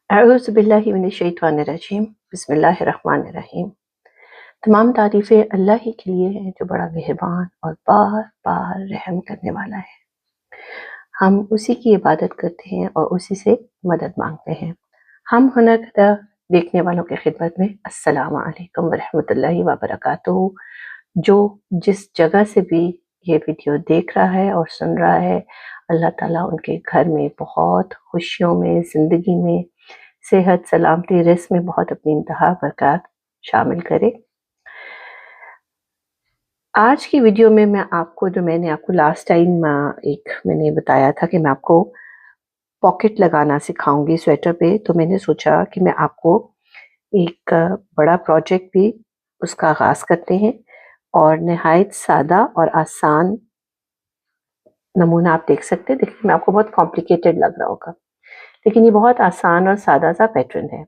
अऊज़ुबिल्लाहिमिनश्शैतानिर्रजीम बिस्मिल्लाहिर्रहमानिर्रहीम। तमाम तारीफ़ें अल्लाह ही के लिए हैं जो बड़ा मेहरबान और बार बार रहम करने वाला है। हम उसी की इबादत करते हैं और उसी से मदद मांगते हैं। हम हुनरकदा देखने वालों की खिदमत में अस्सलामु अलैकुम वरहमतुल्लाहि वबरकातुहू। जो जिस जगह से भी ये वीडियो देख रहा है और सुन रहा है, अल्लाह ताला उनके घर में बहुत खुशियों में, ज़िंदगी में सेहत, सलामती, रिज़्क़ में बहुत अपनी इंतहा बरकत शामिल करे। आज की वीडियो में मैं आपको जो मैंने आपको लास्ट टाइम मैंने बताया था कि मैं आपको पॉकेट लगाना सिखाऊंगी स्वेटर पे, तो मैंने सोचा कि मैं आपको एक बड़ा प्रोजेक्ट भी उसका आगाज़ करते हैं और नहायत सादा और आसान नमूना आप देख सकते हैं। देखिए, मैं आपको बहुत कॉम्प्लिकेटेड लग रहा होगा, लेकिन ये बहुत आसान और सादा सा पैटर्न है।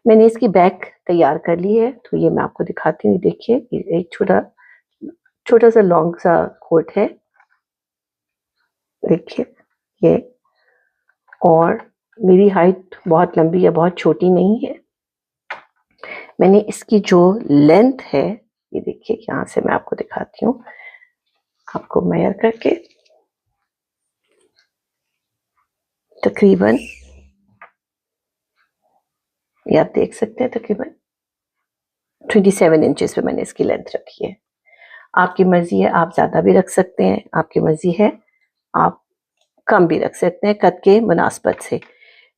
मैंने इसकी बैक तैयार कर ली है, तो ये मैं आपको दिखाती हूँ। देखिए, ये एक छोटा सा लॉन्ग सा कोट है, देखिए ये। और मेरी हाइट बहुत लंबी या बहुत छोटी नहीं है। मैंने इसकी जो लेंथ है, ये देखिए, यहाँ से मैं आपको दिखाती हूँ, आपको मेजर करके तकरीबन, ये आप देख सकते हैं, तकरीबन 27 इंचेस पे मैंने इसकी लेंथ रखी है। आपकी मर्जी है, आप ज़्यादा भी रख सकते हैं, आपकी मर्जी है, आप कम भी रख सकते हैं कद के मुनासबत से।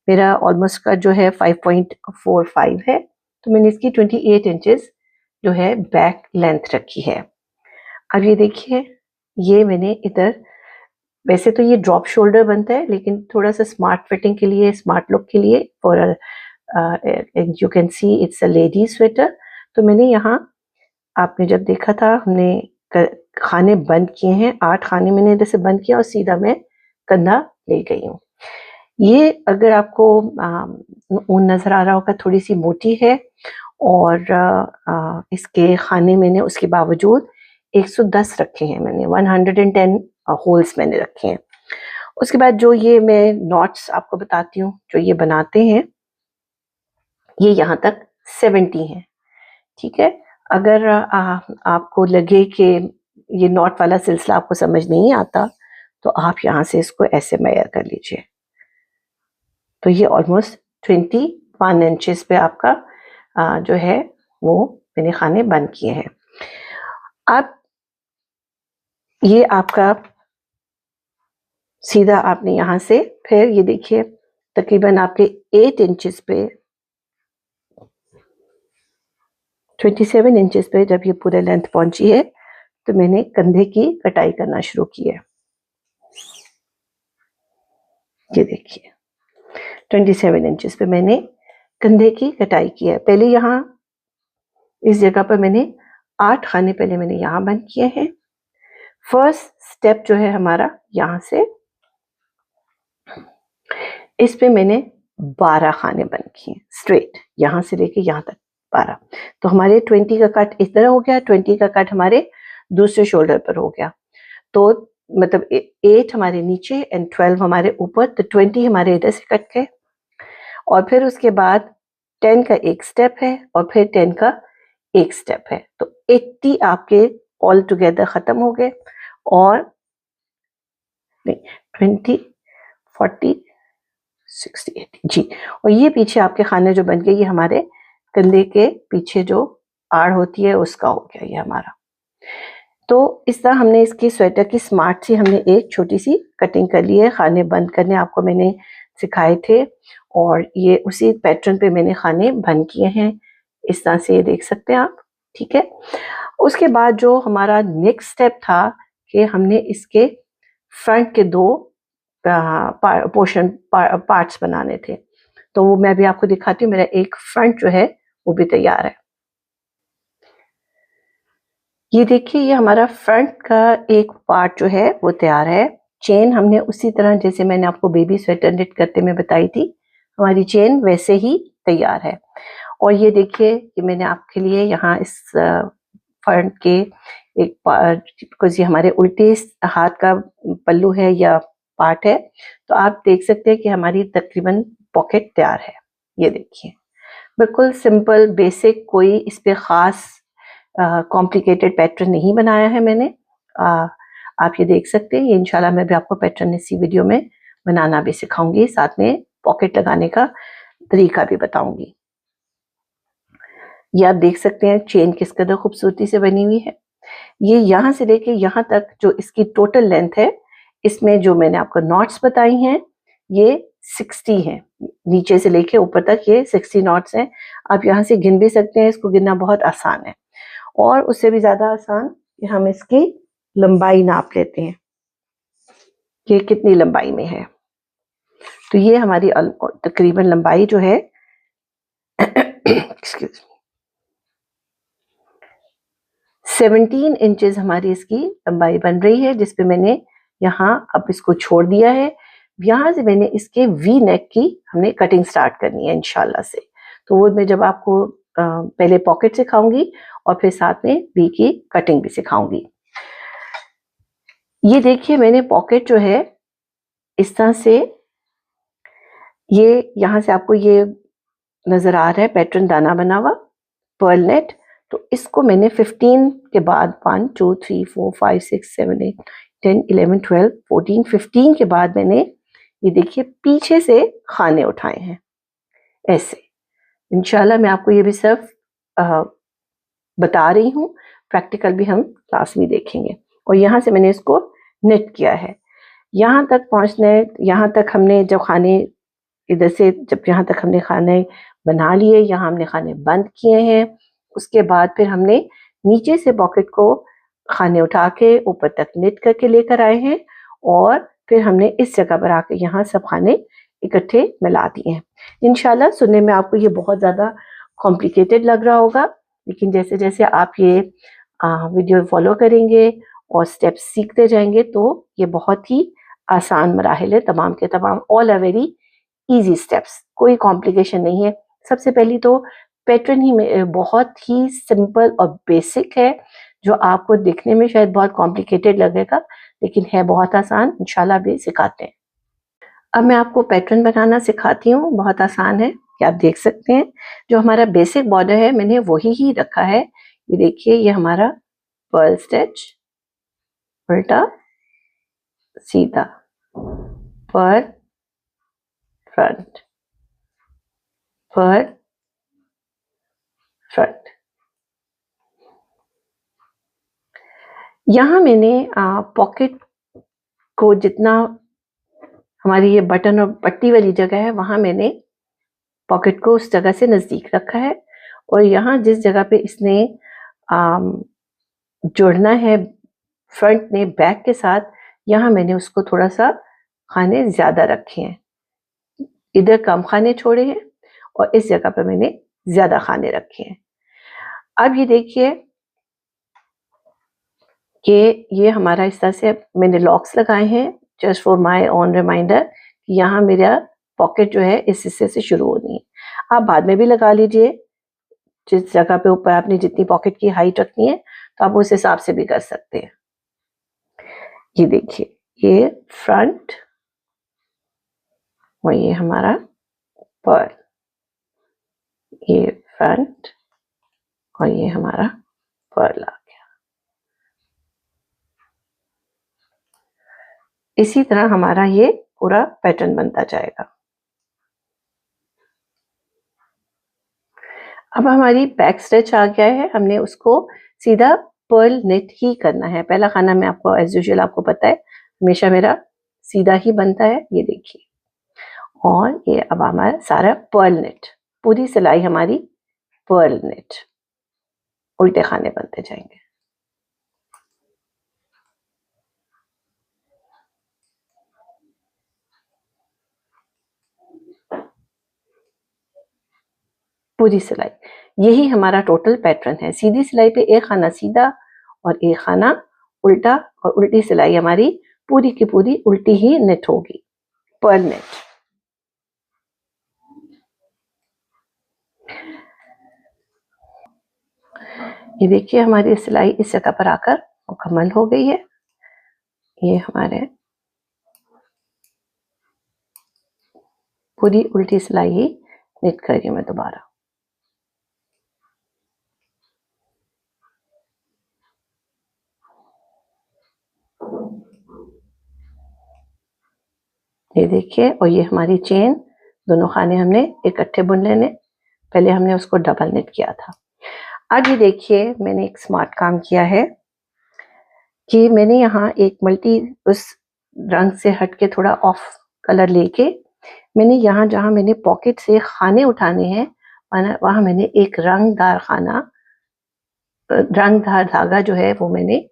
मेरा ऑलमोस्ट का जो है 5.45 है, तो मैंने इसकी 28 इंचेस जो है बैक लेंथ रखी है। अब ये देखिए, ये मैंने इधर, वैसे तो ये ड्रॉप शोल्डर बनता है, लेकिन थोड़ा सा स्मार्ट फिटिंग के लिए, स्मार्ट लुक के लिए, for you can see it's a lady sweater. तो मैंने यहाँ, आपने जब देखा था, हमने खाने बंद किए हैं, 8 खाने मैंने इधर से बंद किया और सीधा मैं कंधा ले गई हूँ। ये अगर आपको ऊन नज़र आ रहा होगा, थोड़ी सी मोटी है और इसके खाने मैंने उसके बावजूद 110 रखे हैं, मैंने 110 होल्स मैंने रखे हैं। उसके बाद जो ये मैं नॉट्स आपको बताती हूँ जो ये बनाते हैं, ये यहाँ तक 70 हैं, ठीक है। अगर आपको लगे कि ये नॉट वाला सिलसिला आपको समझ नहीं आता, तो आप यहाँ से इसको ऐसे मेजर कर लीजिए। तो ये ऑलमोस्ट 21 इंचेस पे आपका जो है वो मैंने खाने बंद किए हैं। अब ये आपका सीधा आपने यहाँ से, फिर ये देखिए, तकरीबन आपके 8 इंचेस पे, 27 इंचेस पे जब ये पूरे लेंथ पहुंची है, तो मैंने कंधे की कटाई करना शुरू की है। ये देखिए, 27 इंचेस पे मैंने कंधे की कटाई की है। पहले यहाँ इस जगह पर मैंने 8 खाने पहले मैंने यहाँ बंद किए हैं। फर्स्ट स्टेप जो है हमारा, यहाँ से इस पे मैंने 12 खाने बंद किए स्ट्रेट, यहाँ से लेके यहाँ तक 12। तो हमारे 20 का कट इस तरह हो गया, 20 का कट हमारे दूसरे शोल्डर पर हो गया। तो मतलब 8 हमारे नीचे एंड 12 हमारे ऊपर, तो 20 हमारे इधर से कट गए। और फिर उसके बाद 10 का एक स्टेप है और फिर 10 का एक स्टेप है, तो 80 आपके ऑल टुगेदर खत्म हो गए। और नहीं, 20, 40, 60, 80 जी। और ये पीछे आपके खाने जो बन गए, ये हमारे कंधे के पीछे जो आड़ होती है उसका हो गया ये हमारा। तो इस तरह हमने इसकी स्वेटर की स्मार्ट सी हमने एक छोटी सी कटिंग कर ली है। खाने बंद करने आपको मैंने सिखाए थे और ये उसी पैटर्न पे मैंने खाने बंद किए हैं। इस तरह से ये देख सकते हैं आप, ठीक है। उसके बाद जो हमारा नेक्स्ट स्टेप था कि हमने इसके फ्रंट के 2 पार्ट्स बनाने थे, तो वो मैं भी आपको दिखाती हूँ। मेरा एक फ्रंट जो है वो भी तैयार है। ये देखिए, ये हमारा फ्रंट का एक पार्ट जो है वो तैयार है। चेन हमने उसी तरह जैसे मैंने आपको बेबी स्वेटर निट करते में बताई थी, हमारी चेन वैसे ही तैयार है। और ये देखिए कि मैंने आपके लिए यहाँ इस फ्रंट के एक बिकॉज ये हमारे उल्टे हाथ का पल्लू है या पार्ट है, तो आप देख सकते हैं कि हमारी तकरीबन पॉकेट तैयार है। ये देखिए बिल्कुल सिंपल बेसिक, कोई इस पे खास कॉम्प्लिकेटेड पैटर्न नहीं बनाया है मैंने। आप ये देख सकते हैं। ये इंशाल्लाह मैं भी आपको पैटर्न इसी वीडियो में बनाना भी सिखाऊंगी, साथ में पॉकेट लगाने का तरीका भी बताऊंगी। ये आप देख सकते हैं चेन किस कदर खूबसूरती से बनी हुई है। ये यहाँ से लेके यहाँ तक जो इसकी टोटल लेंथ है, इसमें जो मैंने आपको नॉट्स बताई हैं ये 60 हैं। नीचे से लेके ऊपर तक ये 60 नॉट्स हैं। आप यहाँ से गिन भी सकते हैं, इसको गिनना बहुत आसान है। और उससे भी ज्यादा आसान कि हम इसकी लंबाई नाप लेते हैं कि कितनी लंबाई में है। तो ये हमारी तकरीबन लंबाई जो है 17 इंचेस हमारी इसकी लंबाई बन रही है, जिसपे मैंने यहाँ अब इसको छोड़ दिया है। यहाँ से मैंने इसके वी नेक की हमने कटिंग स्टार्ट करनी है इंशाल्लाह से। तो वो मैं जब आपको पहले पॉकेट सिखाऊंगी और फिर साथ में वी की कटिंग भी सिखाऊंगी। ये देखिए मैंने पॉकेट जो है इस तरह से, ये यहाँ से आपको ये नजर आ रहा है पैटर्न दाना बना हुआ पर्ल नेट। तो इसको मैंने 15 के बाद 1 2 3 4 5 6 7 8 10 11 12 14 15 के बाद मैंने ये देखिए पीछे से खाने उठाए हैं ऐसे। इंशाल्लाह मैं आपको ये भी सिर्फ बता रही हूँ, प्रैक्टिकल भी हम क्लास में देखेंगे। और यहाँ से मैंने इसको नेट किया है। यहाँ तक पहुँचने, यहाँ तक हमने जब खाने इधर से जब यहाँ तक हमने खाने बना लिए, यहाँ हमने खाने बंद किए हैं। उसके बाद फिर हमने नीचे से पॉकेट को खाने उठा के ऊपर तक निट करके लेकर आए हैं और फिर हमने इस जगह पर आके यहाँ सब खाने इकट्ठे मिला दिए हैं। इंशाल्लाह सुनने में आपको ये बहुत ज़्यादा कॉम्प्लिकेटेड लग रहा होगा, लेकिन जैसे जैसे आप ये वीडियो फॉलो करेंगे और स्टेप्स सीखते जाएंगे तो ये बहुत ही आसान मराहिल है, तमाम के तमाम all are very easy steps, कोई कॉम्प्लिकेशन नहीं है। सबसे पहली तो पैटर्न ही बहुत ही सिंपल और बेसिक है, जो आपको दिखने में शायद बहुत कॉम्प्लिकेटेड लगेगा लेकिन है बहुत आसान। इंशाल्लाह भी सिखाते हैं। अब मैं आपको पैटर्न बनाना सिखाती हूँ, बहुत आसान है कि आप देख सकते हैं। जो हमारा बेसिक बॉर्डर है मैंने वही ही रखा है। ये देखिए ये हमारा पर्ल स्टिच, उल्टा सीधा, पर्ल फ्रंट, पर्ल फ्रंट। यहाँ मैंने पॉकेट को जितना हमारी ये बटन और पट्टी वाली जगह है वहां मैंने पॉकेट को उस जगह से नजदीक रखा है। और यहाँ जिस जगह पे इसने जोड़ना है फ्रंट ने बैक के साथ, यहाँ मैंने उसको थोड़ा सा खाने ज्यादा रखे हैं। इधर कम खाने छोड़े हैं और इस जगह पर मैंने ज्यादा खाने रखे हैं। अब ये देखिए कि ये हमारा इस तरह से मैंने लॉक्स लगाए हैं just for my own reminder कि यहाँ मेरा पॉकेट जो है इस हिस्से से शुरू होनी है। आप बाद में भी लगा लीजिए, जिस जगह पे ऊपर आपने जितनी पॉकेट की हाइट रखनी है तो आप उस हिसाब से भी कर सकते हैं। ये देखिए ये फ्रंट और ये हमारा पर्ल, ये फ्रंट और ये हमारा पर्ल आ गया। इसी तरह हमारा ये पूरा पैटर्न बनता जाएगा। अब हमारी बैक स्टिच आ गया है, हमने उसको सीधा पर्ल नेट ही करना है। पहला खाना मैं आपको एज यूजुअल आपको पता है हमेशा मेरा सीधा ही बनता है, ये देखिए। और ये अब हमारा सारा पर्ल नेट, पूरी सिलाई हमारी पर्ल नेट, उल्टे खाने बनते जाएंगे। पूरी सिलाई, यही हमारा टोटल पैटर्न है। सीधी सिलाई पे एक खाना सीधा और एक खाना उल्टा, और उल्टी सिलाई हमारी पूरी की पूरी उल्टी ही नेट होगी, पर्ल नेट। ये देखिए हमारी सिलाई इस जगह पर आकर मुकम्मल हो गई है। ये हमारे पूरी उल्टी सिलाई ही निट कर रही हूँ मैं दोबारा। ये देखिए, और ये हमारी चेन, दोनों खाने हमने इकट्ठे बुन लेने, पहले हमने उसको डबल निट किया था। अब ये देखिए मैंने एक स्मार्ट काम किया है कि मैंने यहाँ एक मल्टी उस रंग से हट के थोड़ा ऑफ कलर लेके मैंने यहाँ जहाँ मैंने पॉकेट से खाने उठाने हैं वहाँ मैंने एक रंगदार धागा जो है वो मैंने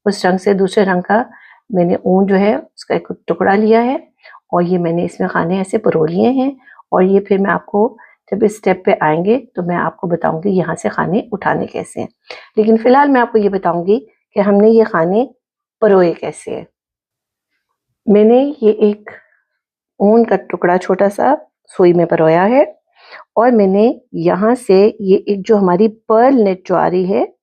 उस रंग से दूसरे रंग का मैंने ऊन जो है उसका एक टुकड़ा लिया है और ये मैंने इसमें खाने ऐसे परो लिए हैं। और ये फिर मैं आपको जब इस स्टेप पे आएंगे तो मैं आपको बताऊंगी यहाँ से खाने उठाने कैसे हैं, लेकिन फिलहाल मैं आपको ये बताऊंगी कि हमने ये खाने परोए कैसे हैं। मैंने ये एक ऊन का टुकड़ा छोटा सा सुई में परोया है और मैंने यहाँ से ये एक जो हमारी पर्ल नेट जो आ रही है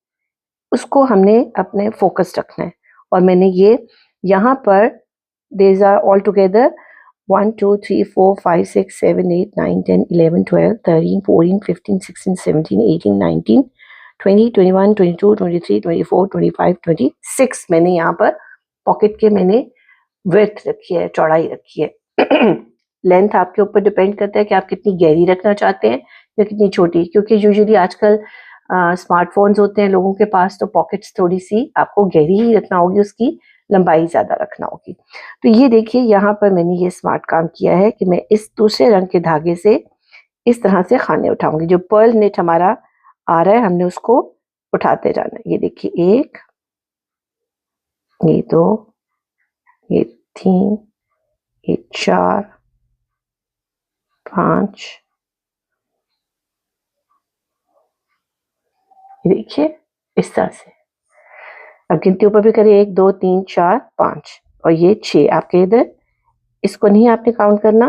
उसको हमने अपने फोकस रखना है। और मैंने ये यहाँ पर डेज आर ऑल टुगेदर 1 2 3 4 5 6 7 8 9 10 11 12 13 14 15 16 17 18 19 20 21 22 23 24 25 26 मैंने यहाँ पर पॉकेट के मैंने विड्थ रखी है, चौड़ाई रखी है। लेंथ आपके ऊपर डिपेंड करता है कि आप कितनी गहरी रखना चाहते हैं या कितनी छोटी, क्योंकि यूजुअली आजकल स्मार्टफोन्स होते हैं लोगों के पास तो पॉकेट्स थोड़ी सी आपको गहरी ही रखना होगी, उसकी लंबाई ज़्यादा रखना होगी। तो ये देखिए यहाँ पर मैंने ये स्मार्ट काम किया है कि मैं इस दूसरे रंग के धागे से इस तरह से खाने उठाऊंगी। जो पर्ल नेट हमारा आ रहा है हमने उसको उठाते जाना है। ये देखिए 1, ये 2, ये 3, ये 4, 5, ये देखिए इस तरह से। अब गिनती ऊपर भी करिए 1 2 3 4 5 और ये 6 आपके इधर, इसको नहीं आपने काउंट करना।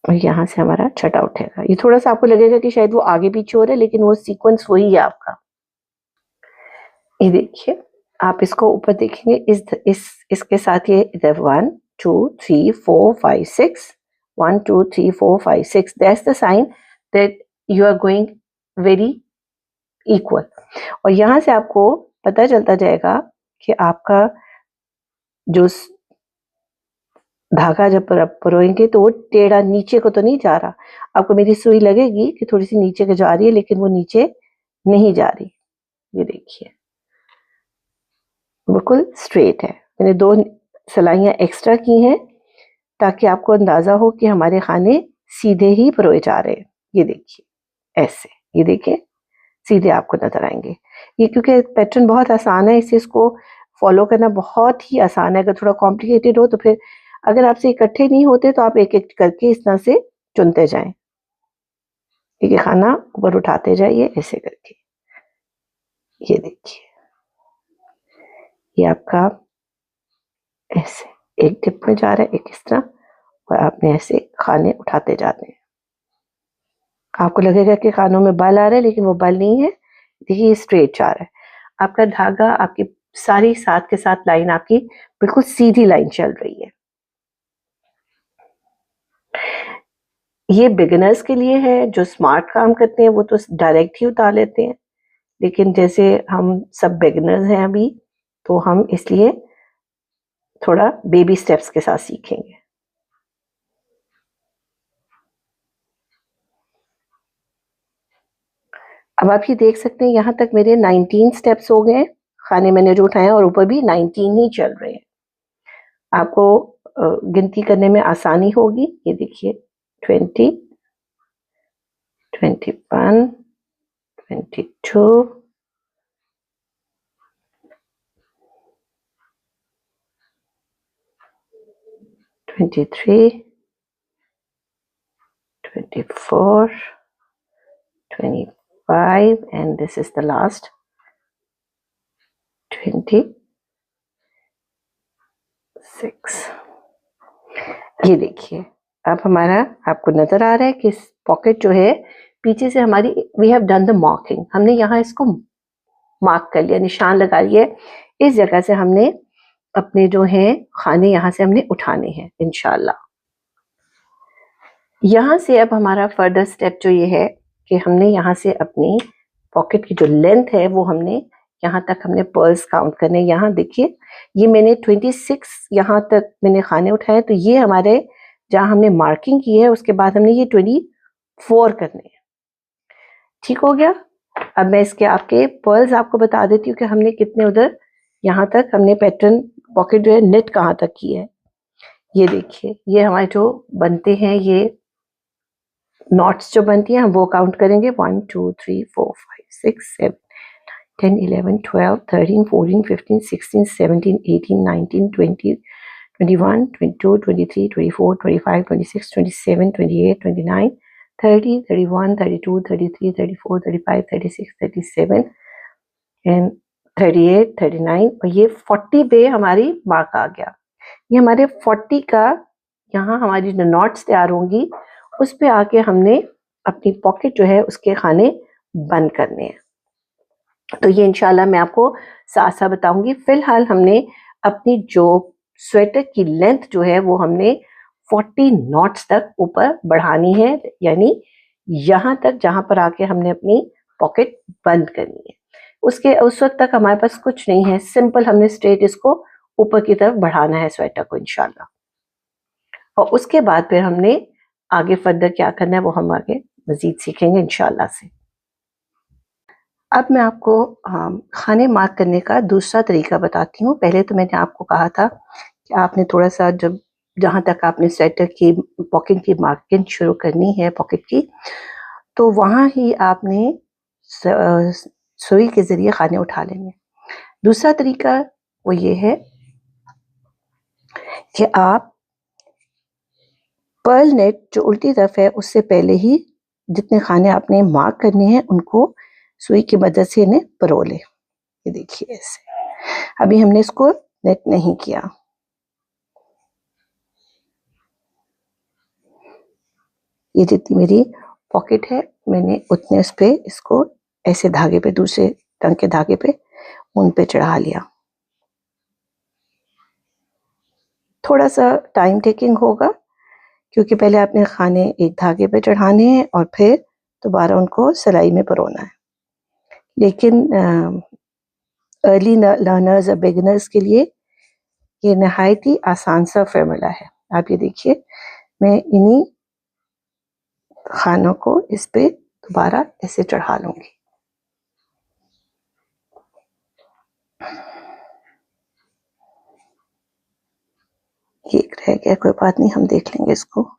और यहाँ से हमारा छठा उठेगा। ये थोड़ा सा आपको लगेगा कि शायद वो आगे पीछे हो रहा है, लेकिन वो सीक्वेंस वही है आपका। ये देखिए आप इसको ऊपर देखेंगे इसके साथ ये इधर 1 2 3 4 5 6 1 2 3 4 5 6 that's the sign that you are going very equal. और यहाँ से आपको पता चलता जाएगा कि आपका जो धागा जब परोएंगे तो वो टेढ़ा नीचे को तो नहीं जा रहा। आपको मेरी सुई लगेगी कि थोड़ी सी नीचे को जा रही है, लेकिन वो नीचे नहीं जा रही। ये देखिए बिल्कुल स्ट्रेट है। मैंने 2 सिलाइयाँ एक्स्ट्रा की हैं ताकि आपको अंदाजा हो कि हमारे खाने सीधे ही परोए जा रहे हैं। ये देखिए ऐसे, ये देखिए सीधे आपको नजर आएंगे। ये क्योंकि पैटर्न बहुत आसान है, इससे इसको फॉलो करना बहुत ही आसान है। अगर थोड़ा कॉम्प्लिकेटेड हो तो फिर अगर आपसे इकट्ठे नहीं होते तो आप एक एक करके इस तरह से चुनते जाएं। ठीक है, खाना ऊपर उठाते जाइए ऐसे करके। ये देखिए ये आपका ऐसे एक डिप में जा रहा है, एक इस तरह, और आपने ऐसे खाने उठाते जाते हैं। आपको लगेगा कि खानों में बल आ रहा है, लेकिन वो बल नहीं है। देखिए ये स्ट्रेट जा रहा है। आपका धागा, आपकी सारी साथ के साथ लाइन आपकी बिल्कुल सीधी लाइन चल रही है। ये बिगिनर्स के लिए है, जो स्मार्ट काम करते हैं वो तो डायरेक्ट ही उतार लेते हैं, लेकिन जैसे हम सब बिगिनर्स हैं अभी, तो हम इसलिए थोड़ा बेबी स्टेप्स के साथ सीखेंगे। अब आप ये देख सकते हैं यहाँ तक मेरे 19 स्टेप्स हो गए। खाने मैंने जो उठाए और ऊपर भी 19 ही चल रहे हैं। आपको गिनती करने में आसानी होगी। ये देखिए 20, 21, 22, 23, 24, 25, and this is the last 26। ये देखिए अब हमारा आपको नजर आ रहा है कि पॉकेट जो है पीछे से हमारी, we have done the marking, हमने यहाँ इसको मार्क कर लिया, निशान लगा लिए। इस जगह से हमने अपने जो हैं खाने यहाँ से हमने उठाने हैं इंशाल्लाह। यहाँ से अब हमारा फर्दर स्टेप जो ये है कि हमने यहाँ से अपनी पॉकेट की जो लेंथ है वो हमने यहाँ तक हमने पर्ल्स काउंट करने। यहाँ देखिए ये मैंने 26 यहाँ तक मैंने खाने उठाए, तो ये हमारे जहाँ हमने मार्किंग की है उसके बाद हमने ये 24 करने हैं। ठीक हो गया। अब मैं इसके आपके पर्ल्स आपको बता देती हूँ कि हमने कितने उधर यहाँ तक हमने पैटर्न पॉकेट जो है नेट कहाँ तक की है। ये देखिए ये हमारे जो बनते हैं ये नॉट्स जो बनती हैं हम वो काउंट करेंगे 1 2 3 4 5 6 7 10 11 12 13 14 15 16 17 18 19 20 21 22 23 24 25 26 27 28 29 30 31 32 33 34 35 36 37 एंड 38 39 और ये 40 पे हमारी मार्क आ गया। ये हमारे 40 का यहाँ हमारी जो नॉट्स तैयार होंगी उस पे आके हमने अपनी पॉकेट जो है उसके खाने बंद करने हैं। तो ये इंशाल्लाह मैं आपको साथ साथ बताऊंगी। फिलहाल हमने अपनी जो स्वेटर की लेंथ जो है वो हमने 40 नॉट्स तक ऊपर बढ़ानी है, यानी यहाँ तक जहां पर आके हमने अपनी पॉकेट बंद करनी है। उसके उस वक्त तक हमारे पास कुछ नहीं है, सिंपल हमने स्ट्रेट इसको ऊपर की तरफ बढ़ाना है स्वेटर को इंशाल्लाह। और उसके बाद फिर हमने आगे फर्दर क्या करना है वो हम आगे मजीद सीखेंगे इंशाल्लाह से। अब मैं आपको खाने मार्क करने का दूसरा तरीका बताती हूँ। पहले तो मैंने आपको कहा था कि आपने थोड़ा सा जब जहाँ तक आपने स्वेटर की पॉकेट की मार्किंग शुरू करनी है पॉकेट की, तो वहाँ ही आपने सुई के ज़रिए खाने उठा लेंगे। दूसरा तरीका वो ये है कि आप पर्ल नेट जो उल्टी तरफ है उससे पहले ही जितने खाने आपने मार्क करने हैं उनको सुई की मदद से इन्हें परो लें। ये देखिए ऐसे। अभी हमने इसको नेट नहीं किया। ये जितनी मेरी पॉकेट है मैंने उतने उस पे इसको ऐसे धागे पे, दूसरे रंग के धागे पे उन पे चढ़ा लिया। थोड़ा सा टाइम टेकिंग होगा क्योंकि पहले आपने खाने एक धागे पे चढ़ाने हैं और फिर दोबारा उनको सिलाई में परोना है। लेकिन अर्ली लर्नर्स और बिगिनर्स के लिए ये नहायत ही आसान सा फॉर्मूला है। आप ये देखिए मैं इन्हीं खानों को इस पे दोबारा ऐसे चढ़ा लूंगी। ये रह गया, कोई बात नहीं, हम देख लेंगे इसको।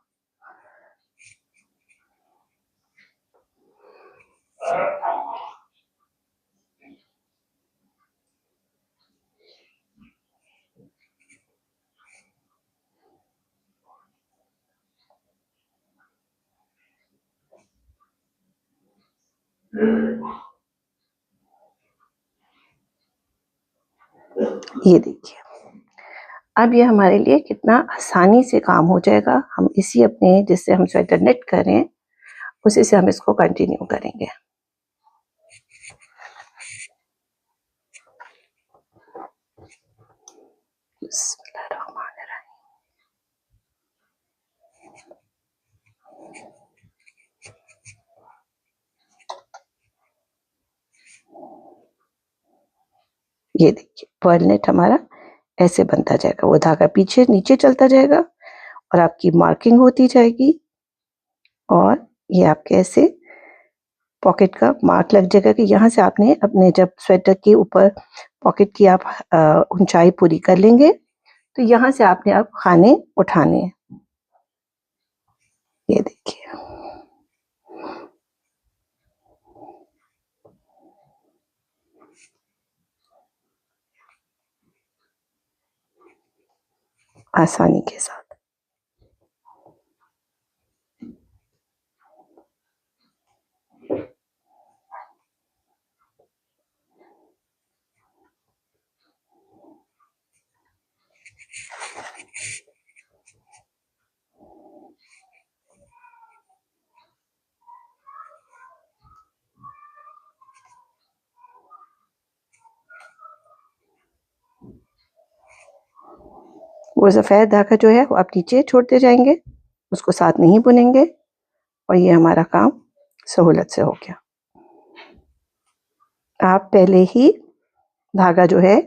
ये देखिए अब ये हमारे लिए कितना आसानी से काम हो जाएगा। हम इसी अपने जिससे हम स्वेटर नेट करें उसी से हम इसको कंटिन्यू करेंगे। ये देखिए पर्ल नेट हमारा ऐसे बनता जाएगा, वो धागा पीछे नीचे चलता जाएगा और आपकी मार्किंग होती जाएगी और ये आपके ऐसे पॉकेट का मार्क लग जाएगा कि यहाँ से आपने अपने जब स्वेटर के ऊपर पॉकेट की आप ऊंचाई पूरी कर लेंगे तो यहाँ से आपने आप खाने उठाने हैं। ये देखिए आसानी के साथ। वो सफ़ेद धागा जो है वो आप नीचे छोड़ते जाएंगे, उसको साथ नहीं बुनेंगे और ये हमारा काम सहूलत से हो गया। आप पहले ही धागा जो है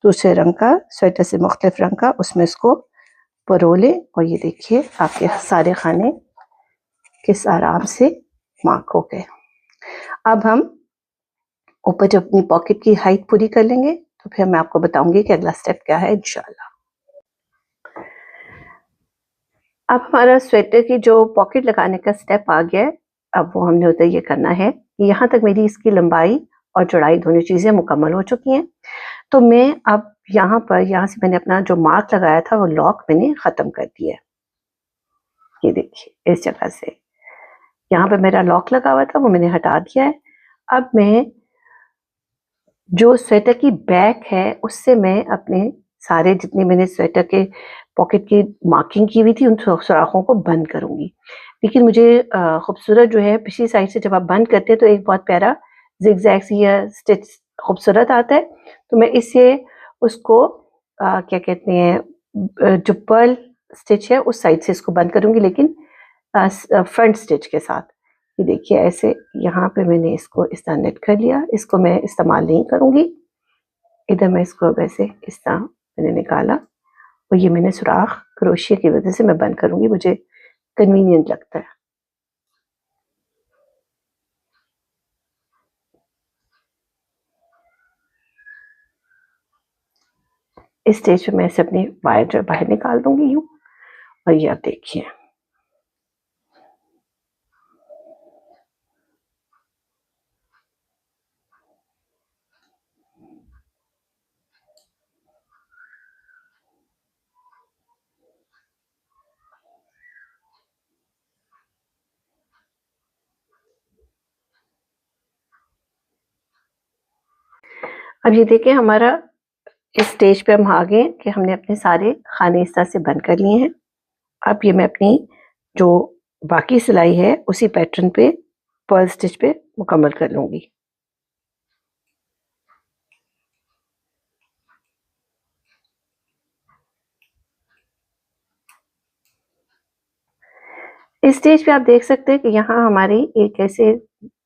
दूसरे रंग का, स्वेटर से मुख्तलिफ रंग का, उसमें इसको परो लें और ये देखिए आपके सारे खाने किस आराम से मार्क हो गए। अब हम ऊपर जब अपनी पॉकेट की हाइट पूरी कर लेंगे तो फिर मैं आपको बताऊंगी कि अगला स्टेप क्या है इंशाल्लाह। अब हमारा स्वेटर की जो पॉकेट लगाने का स्टेप आ गया है, अब वो हमने उधर ये करना है कि यहाँ तक मेरी इसकी लंबाई और चौड़ाई दोनों चीज़ें मुकम्मल हो चुकी हैं। तो मैं अब यहाँ से मैंने अपना जो मार्क लगाया था वो लॉक मैंने ख़त्म कर दिया है। ये देखिए इस जगह से यहाँ पे मेरा लॉक लगा हुआ था वो मैंने हटा दिया है। अब मैं जो स्वेटर की बैक है उससे मैं अपने सारे जितने मैंने स्वेटर के पॉकेट की मार्किंग की हुई थी उन सुराखों को बंद करूंगी। लेकिन मुझे खूबसूरत जो है पिछली साइड से जब आप बंद करते हैं तो एक बहुत प्यारा जिगजैग सी या स्टिच खूबसूरत आता है। तो मैं इससे उसको क्या कहते हैं जो पर्ल स्टिच है उस साइड से इसको बंद करूंगी, लेकिन फ्रंट स्टिच के साथ। ये देखिए ऐसे यहाँ पे मैंने इसको इस तरह नेट कर लिया, इसको मैं इस्तेमाल नहीं करूंगी। इधर मैं इसको वैसे इस तरह मैंने निकाला और ये मैंने सुराख क्रोशिया की वजह से मैं बंद करूंगी, मुझे कन्वीनियंट लगता है। इस स्टेज पे मैं इसे अपनी वायर जो बाहर निकाल दूंगी यूं, और ये आप देखिए अब ये देखिए हमारा इस स्टेज पे हम आ गए कि हमने अपने सारे खाने इस तरह से बंद कर लिए हैं। अब ये मैं अपनी जो बाकी सिलाई है उसी पैटर्न पे पर्ल स्टिच पे मुकम्मल कर लूंगी। इस स्टेज पे आप देख सकते हैं कि यहाँ हमारी एक ऐसे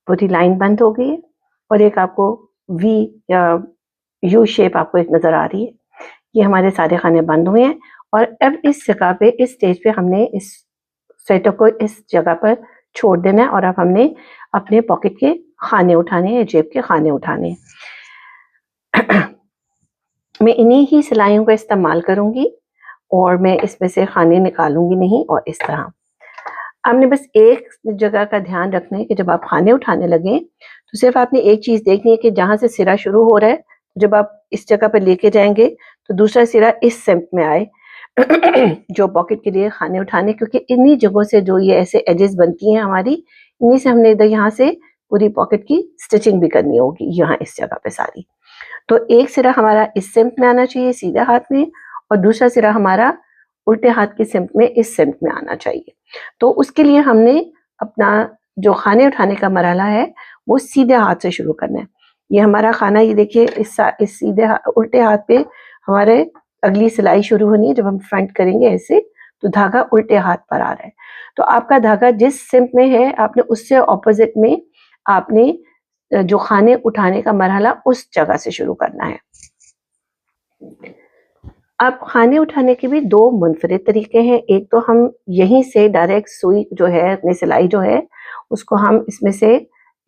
पूरी लाइन बंद हो गई है और एक आपको वी या यू शेप आपको एक नजर आ रही है। ये हमारे सारे खाने बंद हुए हैं और अब इस जगह पे इस स्टेज पे हमने इस स्वेटर को इस जगह पर छोड़ देना है और अब हमने अपने पॉकेट के खाने उठाने हैं, जेब के खाने उठाने हैं। मैं इन्हीं ही सिलाइयों का इस्तेमाल करूंगी और मैं इसमें से खाने निकालूंगी नहीं। और इस तरह आपने बस एक जगह का ध्यान रखना है कि जब आप खाने उठाने लगे तो सिर्फ आपने एक चीज देखनी है कि जहां से सिरा शुरू हो रहा है, जब आप इस जगह पर लेके जाएंगे तो दूसरा सिरा इस सिम्त में आए जो पॉकेट के लिए खाने उठाने, क्योंकि इन्हीं जगहों से जो ये ऐसे एजेस बनती हैं हमारी, इन्हीं से हमने इधर यहाँ से पूरी पॉकेट की स्टिचिंग भी करनी होगी यहाँ इस जगह पे सारी। तो एक सिरा हमारा इस सिम्त में आना चाहिए सीधे हाथ में और दूसरा सिरा हमारा उल्टे हाथ की सिम्त में इस सिम्त में आना चाहिए। तो उसके लिए हमने अपना जो खाने उठाने का मरहला है वो सीधे हाथ से शुरू करना है। ये हमारा खाना, ये देखिए इस सीधे उल्टे हाथ पे हमारे अगली सिलाई शुरू होनी है। जब हम फ्रंट करेंगे ऐसे तो धागा उल्टे हाथ पर आ रहा है, तो आपका धागा जिस सिम्त में है आपने उससे ऑपोजिट में आपने जो खाने उठाने का मरहला उस जगह से शुरू करना है। अब खाने उठाने के भी दो मुनफरिद तरीके हैं। एक तो हम यहीं से डायरेक्ट सुई जो है अपनी सिलाई जो है उसको हम इसमें से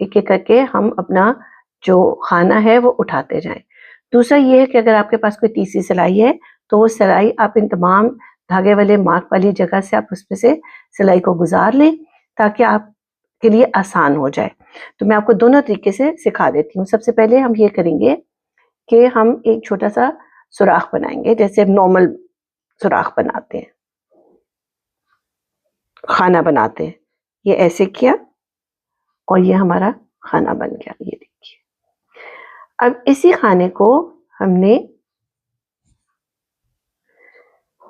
एक एक करके हम अपना जो खाना है वो उठाते जाएं। दूसरा ये है कि अगर आपके पास कोई तीसरी सिलाई है तो वो सिलाई आप इन तमाम धागे वाले मार्क वाली जगह से आप उसमें से सिलाई को गुजार लें ताकि आपके लिए आसान हो जाए। तो मैं आपको दोनों तरीके से सिखा देती हूँ। सबसे पहले हम ये करेंगे कि हम एक छोटा सा सुराख बनाएंगे, जैसे नॉर्मल सुराख बनाते हैं, खाना बनाते हैं। ये ऐसे किया और ये हमारा खाना बन गया, ये देखिए। अब इसी खाने को हमने,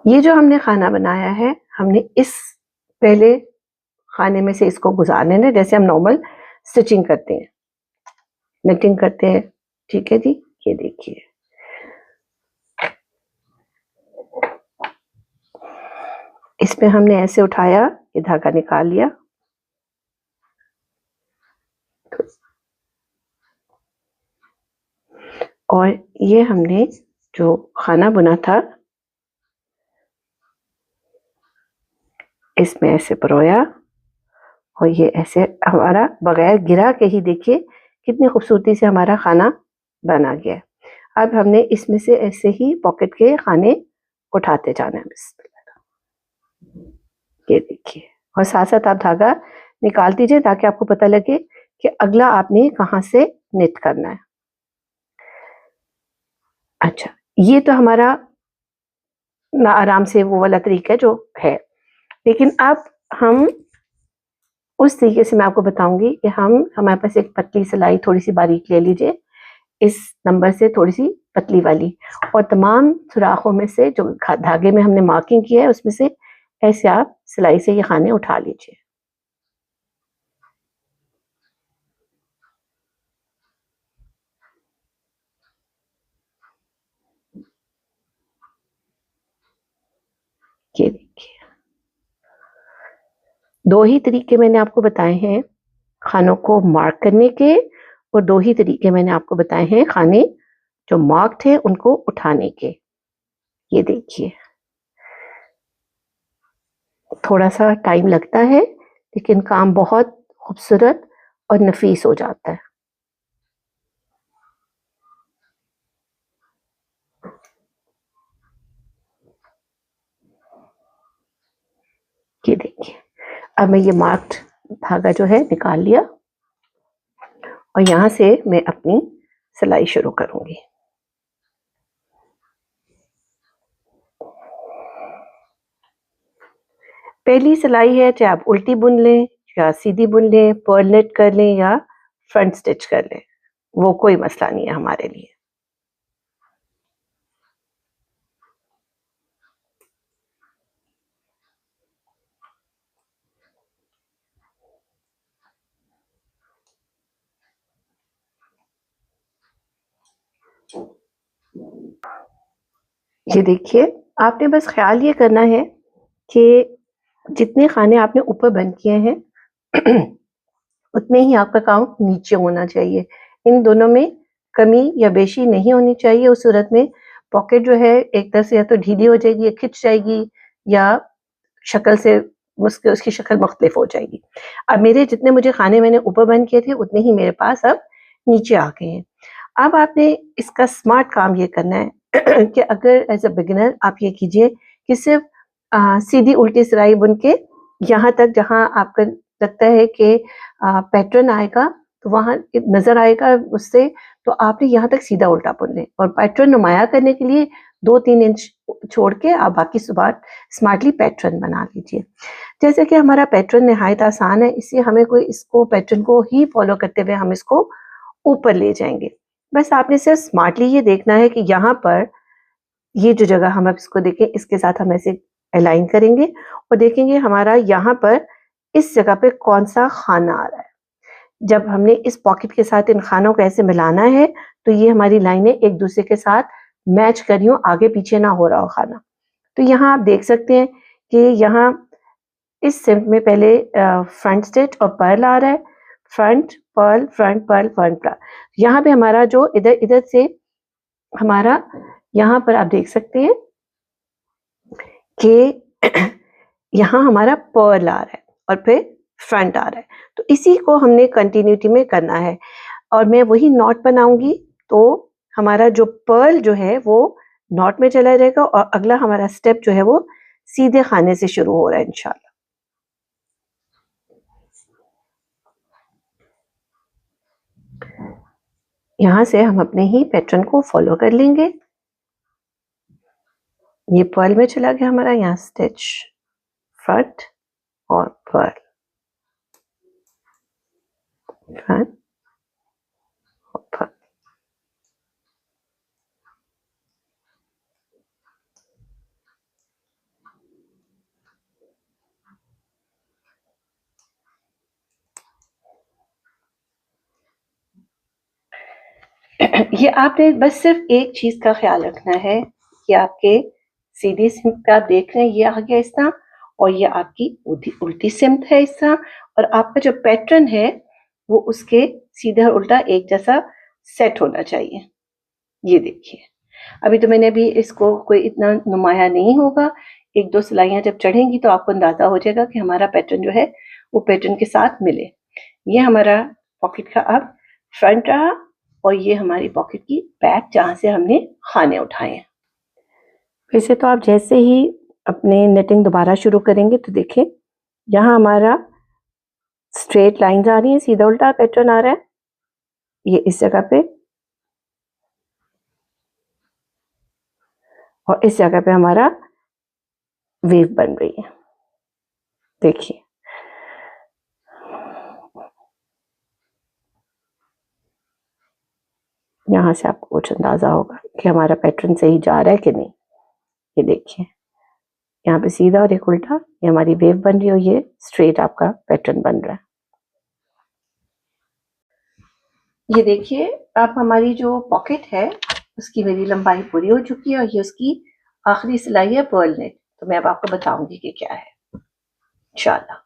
ये जो हमने खाना बनाया है हमने इस पहले खाने में से इसको गुजार लेना, जैसे हम नॉर्मल स्टिचिंग करते हैं, नेटिंग करते हैं। ठीक है जी, ये देखिए इसमें हमने ऐसे उठाया, ये धागा निकाल लिया, और ये हमने जो खाना बुना था इसमें ऐसे परोया, और ये ऐसे हमारा बगैर गिरा के ही देखिए कितनी खूबसूरती से हमारा खाना बना गया। अब हमने इसमें से ऐसे ही पॉकेट के खाने उठाते जाना है। ये देखिए, और साथ साथ आप धागा निकाल दीजिए ताकि आपको पता लगे कि अगला आपने कहाँ से निट करना है। अच्छा, ये तो हमारा ना आराम से वो वाला तरीका जो है, लेकिन अब हम उस तरीके से मैं आपको बताऊंगी कि हमारे पास एक पतली सिलाई थोड़ी सी बारीक ले लीजिए, इस नंबर से थोड़ी सी पतली वाली, और तमाम सुराखों में से जो धागे में हमने मार्किंग किया है उसमें से ऐसे आप सिलाई से ये खाने उठा लीजिए। ये देखिए, दो ही तरीके मैंने आपको बताए हैं खानों को मार्क करने के, और दो ही तरीके मैंने आपको बताए हैं खाने जो मार्क्ड है उनको उठाने के। ये देखिए, थोड़ा सा टाइम लगता है लेकिन काम बहुत खूबसूरत और नफीस हो जाता है। ये देखिए, अब मैं ये मार्क्ड धागा जो है निकाल लिया, और यहां से मैं अपनी सिलाई शुरू करूंगी। पहली सिलाई है, चाहे आप उल्टी बुन लें या सीधी बुन लें, पर्ल नेट कर लें या फ्रंट स्टिच कर लें, वो कोई मसला नहीं है हमारे लिए। ये देखिए, आपने बस ख्याल ये करना है कि जितने खाने आपने ऊपर बंद किए हैं उतने ही आपका काउंट नीचे होना चाहिए। इन दोनों में कमी या बेशी नहीं होनी चाहिए। उस सूरत में पॉकेट जो है एक तरह से या तो ढीली हो जाएगी या खिंच जाएगी, या शक्ल से उसकी शक्ल मुख्तलिफ हो जाएगी। अब मेरे जितने मुझे खाने मैंने ऊपर बंद किए थे उतने ही मेरे पास अब नीचे आ गए हैं। अब आपने इसका स्मार्ट काम ये करना है कि अगर एज अ बिगिनर आप ये कीजिए कि सिर्फ सीधी उल्टी सिलाई बुन के यहाँ तक जहाँ आपको लगता है कि पैटर्न आएगा तो वहाँ नजर आएगा उससे, तो आपने यहाँ तक सीधा उल्टा बुन लें, और पैटर्न नुमाया करने के लिए 2-3 इंच छोड़ के आप बाकी सुबह स्मार्टली पैटर्न बना लीजिए। जैसे कि हमारा पैटर्न नहायत आसान है, इसलिए हमें कोई इसको पैटर्न को ही फॉलो करते हुए हम इसको ऊपर ले जाएंगे। बस आपने सिर्फ स्मार्टली ये देखना है कि यहाँ पर ये जो जगह हम अब इसको देखें, इसके साथ हम ऐसे अलाइन करेंगे और देखेंगे हमारा यहाँ पर इस जगह पे कौन सा खाना आ रहा है। जब हमने इस पॉकेट के साथ इन खानों को ऐसे मिलाना है तो ये हमारी लाइनें एक दूसरे के साथ मैच कर रही हो, आगे पीछे ना हो रहा हो खाना। तो यहाँ आप देख सकते हैं कि यहाँ इस सिम्प में पहले फ्रंट स्टिच और पर्ल आ रहा है, front purl front purl front purl. यहाँ पे हमारा जो इधर इधर से हमारा यहाँ पर आप देख सकते हैं कि यहाँ हमारा पर्ल आ रहा है और फिर फ्रंट आ रहा है, तो इसी को हमने कंटिन्यूटी में करना है। और मैं वही नॉट बनाऊंगी तो हमारा जो पर्ल जो है वो नॉट में चला जाएगा और अगला हमारा स्टेप जो है वो सीधे खाने से शुरू हो रहा है इंशाल्लाह। यहाँ से हम अपने ही पैटर्न को फॉलो कर लेंगे। ये पर्ल में चला गया हमारा, यहाँ स्टिच फ्रंट और पर्ल फ्रंट और पर्ल। ये आपने बस सिर्फ एक चीज का ख्याल रखना है कि आपके सीधी सिंप पे आप देख रहे हैं ये आ गया इस तरह, और ये आपकी उल्टी सिमत है इस तरह, और आपका जो पैटर्न है वो उसके सीधा उल्टा एक जैसा सेट होना चाहिए। ये देखिए, अभी तो मैंने अभी इसको कोई इतना नुमाया नहीं होगा, 1-2 सिलाइयाँ जब चढ़ेंगी तो आपको अंदाजा हो जाएगा कि हमारा पैटर्न जो है वो पैटर्न के साथ मिले। ये हमारा पॉकेट का अब फ्रंट रहा, और ये हमारी पॉकेट की बैक जहाँ से हमने खाने उठाए हैं। वैसे तो आप जैसे ही अपने नेटिंग दोबारा शुरू करेंगे तो देखें यहाँ हमारा स्ट्रेट लाइंस आ रही हैं, सीधा उल्टा पैटर्न आ रहा है, ये इस जगह पे, और इस जगह पे हमारा वेव बन रही है। देखिए, यहाँ से आपको कुछ अंदाजा होगा कि हमारा पैटर्न सही जा रहा है कि नहीं। ये देखिए, यहाँ पे सीधा और एक उल्टा, ये हमारी वेव बन रही है, और ये स्ट्रेट आपका पैटर्न बन रहा है। ये देखिए, अब हमारी जो पॉकेट है उसकी मेरी लंबाई पूरी हो चुकी है, और ये उसकी आखिरी सिलाई है पर्ल नेट। तो मैं अब आपको बताऊंगी कि क्या है इंशाल्लाह।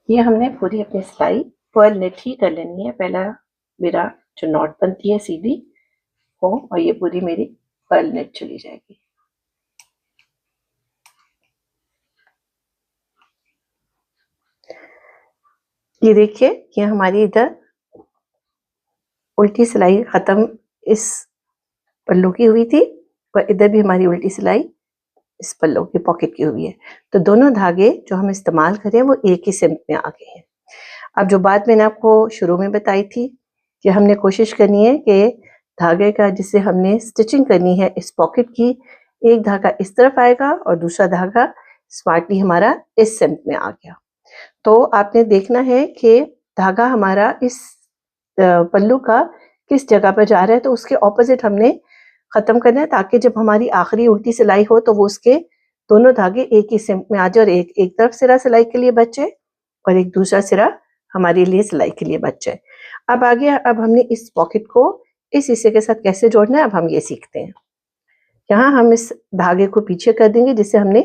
ये हमने पूरी अपनी सिलाई पर्ल नेट ही कर लेनी है। पहला मेरा जो नॉट बनती है सीधी वो, और ये पूरी मेरी पर्ल नेट चली जाएगी। ये देखिए, ये हमारी इधर उल्टी सिलाई खत्म इस पल्लू की हुई थी, और इधर भी हमारी उल्टी सिलाई इस पल्लू की पॉकेट की हुई है। तो दोनों धागे जो हम इस्तेमाल करें वो एक ही सिमत में आ गए हैं। अब जो बात मैंने आपको शुरू में बताई थी कि हमने कोशिश करनी है कि धागे का जिससे हमने स्टिचिंग करनी है इस पॉकेट की, एक धागा इस तरफ आएगा और दूसरा धागा स्मार्टली हमारा इस सिमत में आ गया। तो आपने देखना है कि धागा हमारा इस पल्लू का किस जगह पर जा रहा है, तो उसके ऑपोजिट हमने खत्म करना है, ताकि जब हमारी आखिरी उल्टी सिलाई हो तो वो उसके दोनों धागे एक ही सिमत में आ जाए, और एक तरफ सिरा सिलाई के लिए बच जाए और एक दूसरा सिरा हमारे लिए सिलाई के लिए बच जाए। अब आगे, अब हमने इस पॉकेट को इस हिस्से के साथ कैसे जोड़ना है अब हम ये सीखते हैं। यहाँ हम इस धागे को पीछे कर देंगे जिससे हमने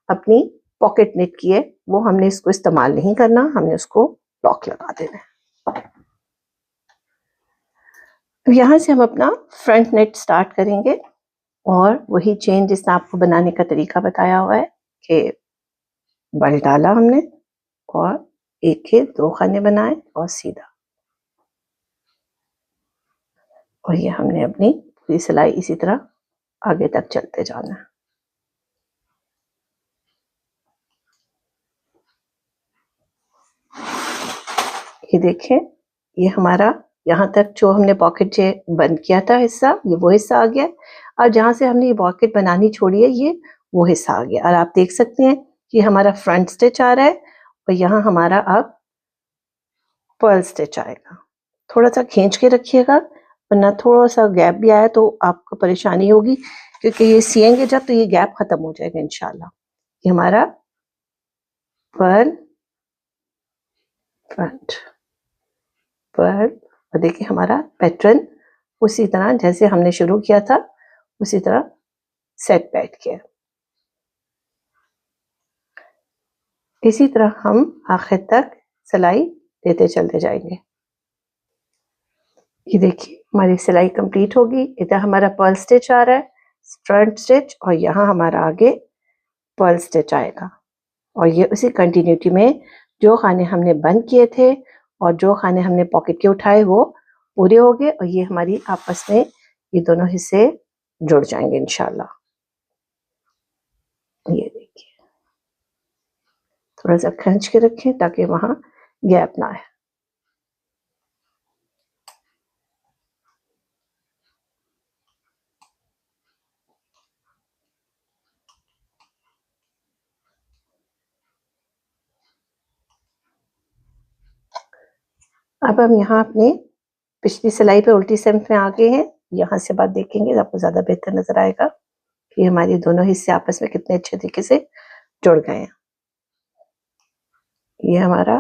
अपनी पॉकेट नेट की है, वो हमने इसको इस्तेमाल नहीं करना, हमने उसको लॉक लगा देना है। अब यहाँ से हम अपना फ्रंट नेट स्टार्ट करेंगे, और वही चेन जिसने आपको बनाने का तरीका बताया हुआ है कि बल डाला हमने और एक के 2 खाने बनाए और सीधा, और ये हमने अपनी पूरी सिलाई इसी तरह आगे तक चलते जाना है। ये देखिए, ये हमारा यहाँ तक जो हमने पॉकेट से बंद किया था हिस्सा, ये वो हिस्सा आ गया। और जहाँ से हमने ये पॉकेट बनानी छोड़ी है ये वो हिस्सा आ गया, और आप देख सकते हैं कि हमारा फ्रंट स्टिच आ रहा है, और यहाँ हमारा अब पर्ल स्टिच आएगा। थोड़ा सा खींच के रखिएगा, वरना थोड़ा सा गैप भी आया तो आपको परेशानी होगी, क्योंकि ये सिएंगे जब तो ये गैप खत्म हो जाएगा इंशाल्लाह। ये हमारा पर्ल फ्रंट पर्ल, और देखिए हमारा पैटर्न उसी तरह जैसे हमने शुरू किया था उसी तरह सेट बैठ गया। इसी तरह हम आखिर तक सिलाई देते चलते जाएंगे। ये देखिए, हमारी सिलाई कंप्लीट होगी। इधर हमारा पर्ल स्टिच आ रहा है, फ्रंट स्टिच, और यहाँ हमारा आगे पर्ल स्टिच आएगा, और ये उसी कंटिन्यूटी में जो खाने हमने बंद किए थे और जो खाने हमने पॉकेट के उठाए वो पूरे हो गए, और ये हमारी आपस में ये दोनों हिस्से जुड़ जाएंगे इंशाल्लाह। ये देखिए, थोड़ा सा खींच के रखें ताकि वहां गैप ना आए। अब हम यहाँ अपने पिछली सिलाई पे उल्टी सिमत में आ गए हैं। यहाँ से बात देखेंगे आपको ज्यादा बेहतर नजर आएगा कि हमारे दोनों हिस्से आपस में कितने अच्छे तरीके से जुड़ गए हैं। ये हमारा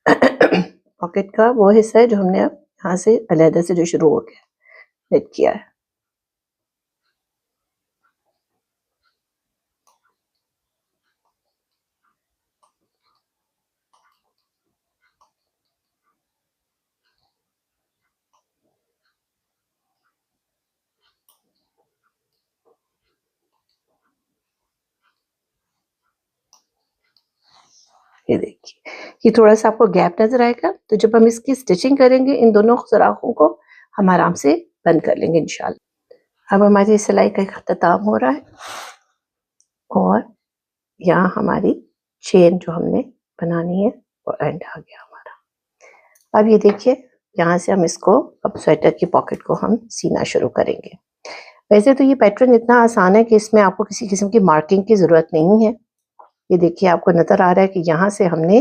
पॉकेट का वो हिस्सा है जो हमने अब यहाँ से अलहदा से जो शुरू हो गया, नेट किया है। ये देखिए, ये थोड़ा सा आपको गैप नजर आएगा, तो जब हम इसकी स्टिचिंग करेंगे इन दोनों सुराखों को हम आराम से बंद कर लेंगे इंशाल्लाह। अब हमारी सिलाई का अख्ताम हो रहा है और यहाँ हमारी चेन जो हमने बनानी है वो एंड आ गया हमारा। अब ये देखिए, यहाँ से हम इसको, अब स्वेटर की पॉकेट को हम सीना शुरू करेंगे। वैसे तो ये पैटर्न इतना आसान है कि इसमें आपको किसी किस्म की मार्किंग की ज़रूरत नहीं है। ये देखिए, आपको नज़र आ रहा है कि यहाँ से हमने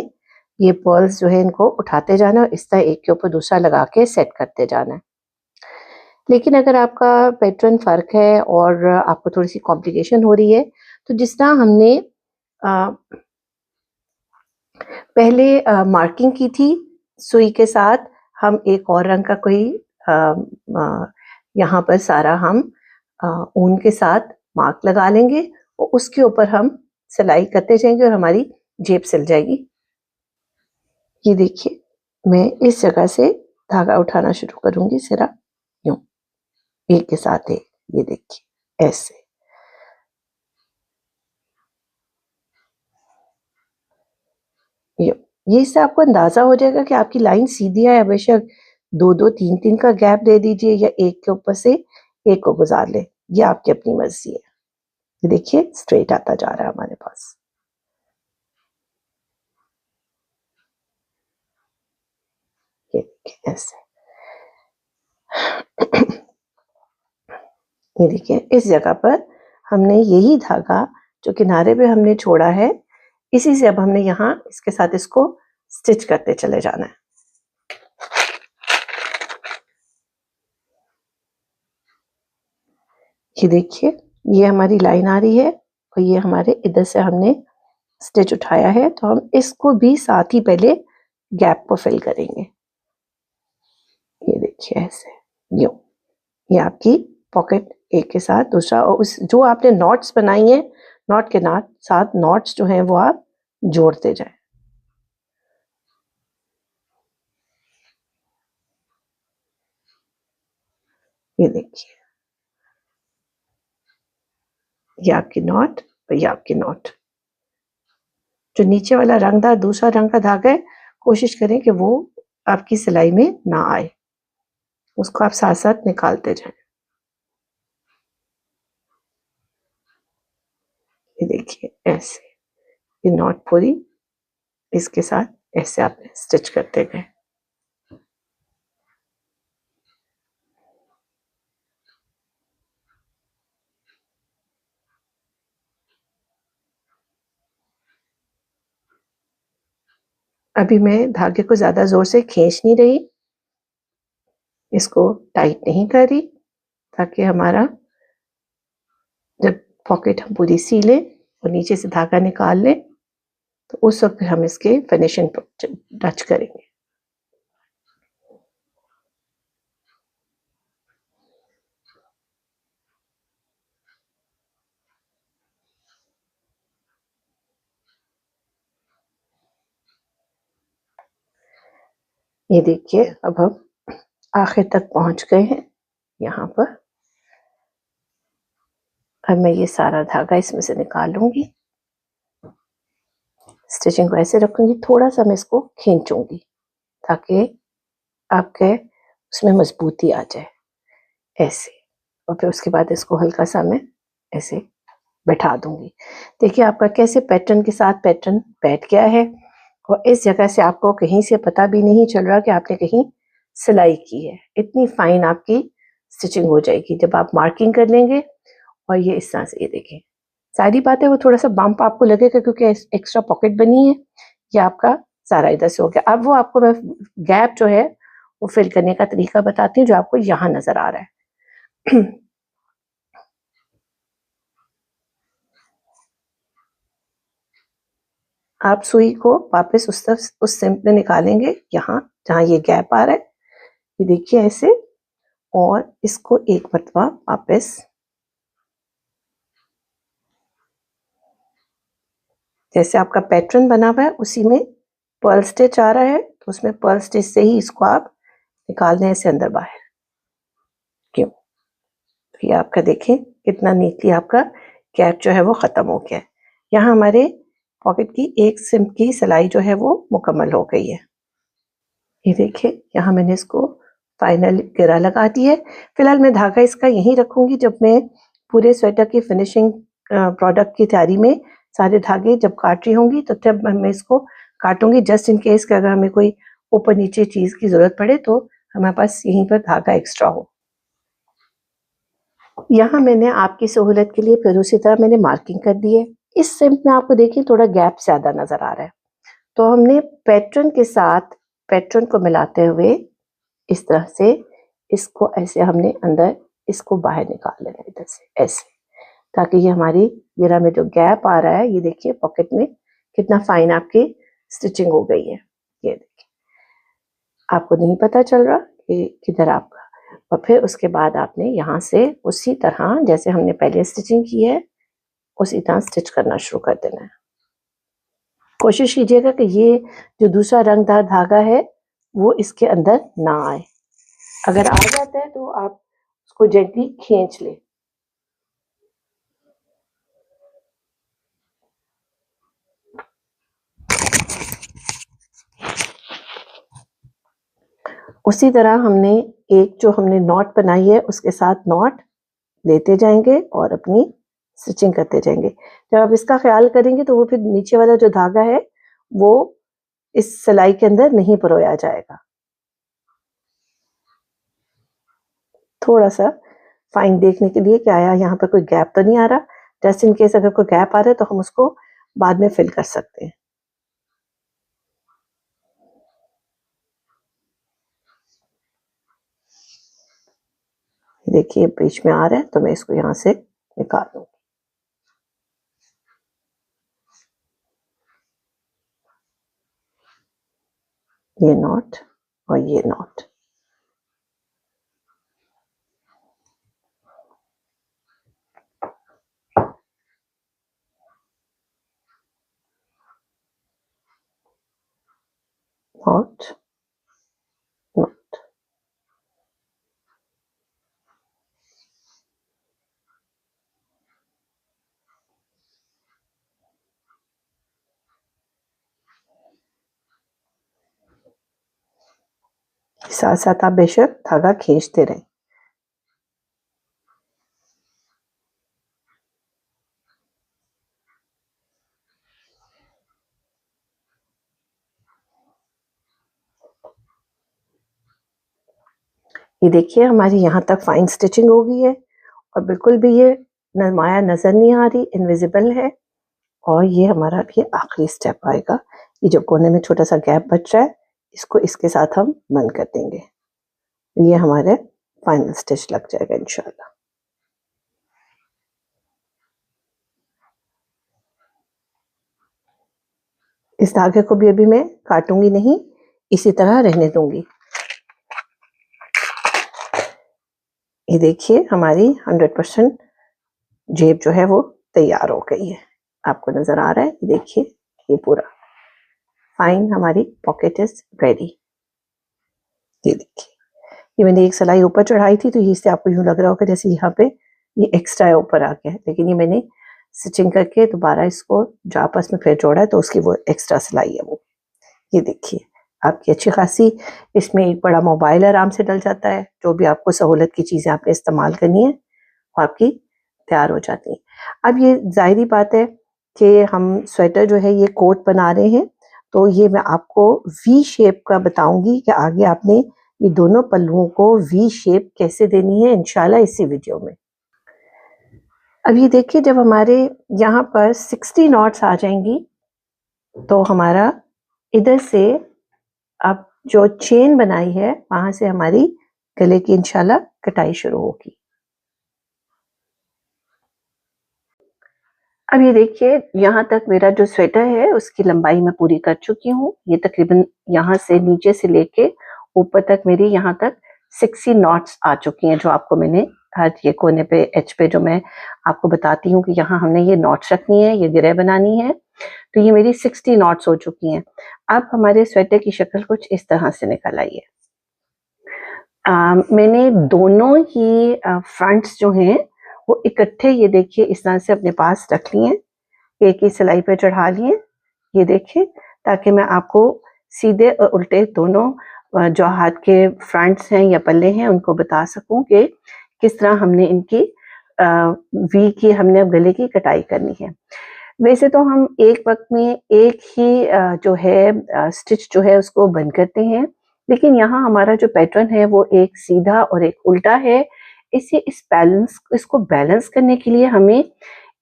ये पर्ल्स जो है इनको उठाते जाना है और इस तरह एक के ऊपर दूसरा लगा के सेट करते जाना है। लेकिन अगर आपका पैटर्न फ़र्क है और आपको थोड़ी सी कॉम्प्लिकेशन हो रही है, तो जिस तरह हमने पहले मार्किंग की थी सुई के साथ, हम एक और रंग का कोई यहाँ पर सारा हम ऊन के साथ मार्क लगा लेंगे और उसके ऊपर हम सिलाई करते जाएंगे और हमारी जेब सिल जाएगी। ये देखिए, मैं इस जगह से धागा उठाना शुरू करूंगी, सिरा यूं एक के साथ एक, ये देखिए ऐसे। ये इससे आपको अंदाजा हो जाएगा कि आपकी लाइन सीधी है। बेशक 2-2 3-3 का गैप दे दीजिए या एक के ऊपर से एक को गुजार ले, ये आपकी अपनी मर्जी है। ये देखिए स्ट्रेट आता जा रहा है हमारे पास। ये देखिए ऐसे। ये देखिए, इस जगह पर हमने यही धागा जो किनारे पे हमने छोड़ा है, इसी से अब हमने यहाँ इसके साथ इसको स्टिच करते चले जाना है। ये देखिए, ये हमारी लाइन आ रही है और ये हमारे इधर से हमने स्टिच उठाया है, तो हम इसको भी साथ ही पहले गैप को फिल करेंगे। ये देखिए ऐसे, यूं। ये आपकी पॉकेट एक के साथ दूसरा, और उस जो आपने नॉट्स बनाई हैं, नॉट के साथ नॉट्स जो हैं वो आप जोड़ते जाएं। ये देखिए, ये आपकी नॉट और ये आपकी नॉट। जो नीचे वाला रंगदार दूसरा रंग का धागा है, कोशिश करें कि वो आपकी सिलाई में ना आए, उसको आप साथ साथ निकालते जाएं। ये देखिए ऐसे, ये नॉट पूरी इसके साथ ऐसे आप स्टिच करते गए। अभी मैं धागे को ज्यादा जोर से खींच नहीं रही, इसको टाइट नहीं कर रही, ताकि हमारा जब पॉकेट हम पूरी सी लें और नीचे से धागा निकाल लें, तो उस वक्त हम इसके फिनिशिंग टच करेंगे। ये देखिए, अब हम आखिर तक पहुंच गए हैं यहाँ पर। अब मैं ये सारा धागा इसमें से निकाल लूंगी, स्टिचिंग को ऐसे रखूंगी, थोड़ा सा मैं इसको खींचूंगी ताकि आपके उसमें मजबूती आ जाए ऐसे, और फिर उसके बाद इसको हल्का सा मैं ऐसे बैठा दूंगी। देखिए आपका कैसे पैटर्न के साथ पैटर्न बैठ गया है, और इस जगह से आपको कहीं से पता भी नहीं चल रहा कि आपने कहीं सिलाई की है। इतनी फाइन आपकी स्टिचिंग हो जाएगी जब आप मार्किंग कर लेंगे। और ये इस तरह से, ये देखें, सारी बातें वो थोड़ा सा बम्प आपको लगेगा क्योंकि एक्स्ट्रा पॉकेट बनी है। ये आपका सारा इधर से हो गया। अब वो आपको मैं गैप जो है वो फिल करने का तरीका बताती हूँ, जो आपको यहाँ नजर आ रहा है। आप सुई को वापस उस तरफ उस सिंप में निकालेंगे, यहाँ जहाँ ये गैप आ रहा है, ये देखिए ऐसे, और इसको एक मरतबा वापस जैसे आपका पैटर्न बना हुआ है उसी में पर्ल स्टिच आ रहा है, तो उसमें पर्ल स्टिच से ही इसको आप निकाल दें ऐसे अंदर बाहर। क्यों? तो ये आपका देखें कितना नीटली आपका गैप जो है वो खत्म हो गया है। यहाँ हमारे पॉकेट की एक सिम की सिलाई जो है वो मुकम्मल हो गई है। ये देखिए यहाँ मैंने इसको फाइनल घेरा लगा दी है। फिलहाल मैं धागा इसका यहीं रखूंगी, जब मैं पूरे स्वेटर की फिनिशिंग प्रोडक्ट की तैयारी में सारे धागे जब काट रही होंगी तो तब मैं इसको काटूंगी, जस्ट इन केस कि अगर हमें कोई ऊपर नीचे चीज की जरूरत पड़े तो हमारे पास यहीं पर धागा एक्स्ट्रा हो। यहाँ मैंने आपकी सहूलत के लिए फिर उसी तरह मैंने मार्किंग कर दी है। इस सिम्प में आपको देखिए थोड़ा गैप ज्यादा नजर आ रहा है, तो हमने पैटर्न के साथ पैटर्न को मिलाते हुए इस तरह से इसको ऐसे हमने अंदर इसको बाहर निकाल लेना इधर से ऐसे, ताकि ये हमारी घेरा में जो गैप आ रहा है, ये देखिए पॉकेट में कितना फाइन आपकी स्टिचिंग हो गई है। ये देखिए आपको नहीं पता चल रहा कि किधर आपका, और फिर उसके बाद आपने यहाँ से उसी तरह जैसे हमने पहले स्टिचिंग की है उसी तरह स्टिच करना शुरू कर देना है। कोशिश कीजिएगा कि ये जो दूसरा रंगदार धागा है वो इसके अंदर ना आए। अगर आ जाता है तो आप उसको जेंटली खींच लें। उसी तरह हमने एक जो हमने नॉट बनाई है उसके साथ नॉट देते जाएंगे और अपनी स्टिचिंग करते जाएंगे। जब आप इसका ख्याल करेंगे तो वो फिर नीचे वाला जो धागा है वो इस सिलाई के अंदर नहीं परोया जाएगा। थोड़ा सा फाइन देखने के लिए कि आया यहाँ पर कोई गैप तो नहीं आ रहा, जस्ट इन केस अगर कोई गैप आ रहा है तो हम उसको बाद में फिल कर सकते हैं। देखिए बीच में आ रहा है तो मैं इसको यहाँ से निकाल दूंगी। ये नॉट और ये नॉट, नॉट नॉट। साथ साथ आप बेशक धागा खींचते रहें। ये देखिए हमारी यहाँ तक फाइन स्टिचिंग हो गई है और बिल्कुल भी ये नरमाया नजर नहीं आ रही, इनविजिबल है। और ये हमारा ये आखिरी स्टेप आएगा, ये जो कोने में छोटा सा गैप बच रहा है इसको इसके साथ हम बंद कर देंगे। ये हमारे फाइनल स्टिच लग जाएगा इंशाल्लाह। इस धागे को भी अभी मैं काटूंगी नहीं, इसी तरह रहने दूंगी। ये देखिए हमारी 100% जेब जो है वो तैयार हो गई है। आपको नजर आ रहा है, देखिए ये पूरा फाइन हमारी पॉकेट इज रेडी। ये देखिए ये मैंने एक सिलाई ऊपर चढ़ाई थी तो इससे आपको यूं लग रहा होगा जैसे यहाँ पे ये एक्स्ट्रा ऊपर आ गया है, लेकिन ये मैंने स्टिचिंग करके दोबारा इसको जो आपस में फिर जोड़ा है तो उसकी वो एक्स्ट्रा सिलाई है वो। ये देखिए आपकी अच्छी खासी इसमें एक बड़ा मोबाइल आराम से डल जाता है। जो भी आपको सहूलत की चीजें आपने इस्तेमाल करनी है वो आपकी तैयार हो जाती है। अब ये जाहिर बात है कि हम स्वेटर जो है ये कोट बना रहे हैं, तो ये मैं आपको वी शेप का बताऊंगी कि आगे आपने ये दोनों पल्लुओं को वी शेप कैसे देनी है इंशाल्लाह इसी वीडियो में। अब ये देखिए जब हमारे यहाँ पर 60 नॉट्स आ जाएंगी तो हमारा इधर से अब जो चेन बनाई है वहां से हमारी गले की इंशाल्लाह कटाई शुरू होगी। अब ये देखिए यहाँ तक मेरा जो स्वेटर है उसकी लंबाई मैं पूरी कर चुकी हूँ। ये तकरीबन यहाँ से नीचे से लेके ऊपर तक मेरी यहाँ तक 60 नॉट्स आ चुकी हैं, जो आपको मैंने हर ये कोने पे एच पे जो मैं आपको बताती हूँ कि यहाँ हमने ये नॉट्स रखनी है, ये गिरे बनानी है, तो ये मेरी 60 नॉट्स हो चुकी हैं। अब हमारे स्वेटर की शक्ल कुछ इस तरह से निकल आई है। मैंने दोनों ही फ्रंट्स जो हैं वो इकट्ठे, ये देखिए, इस तरह से अपने पास रख लिए हैं, एक ही सिलाई पे चढ़ा लिए, ये देखिए, ताकि मैं आपको सीधे और उल्टे दोनों जो हाथ के फ्रंट्स हैं या पल्ले हैं उनको बता सकूं कि किस तरह हमने इनकी वी की, हमने अब गले की कटाई करनी है। वैसे तो हम एक वक्त में एक ही जो है स्टिच जो है उसको बंद करते हैं, लेकिन यहाँ हमारा जो पैटर्न है वो एक सीधा और एक उल्टा है। इसको बैलेंस करने के लिए हमें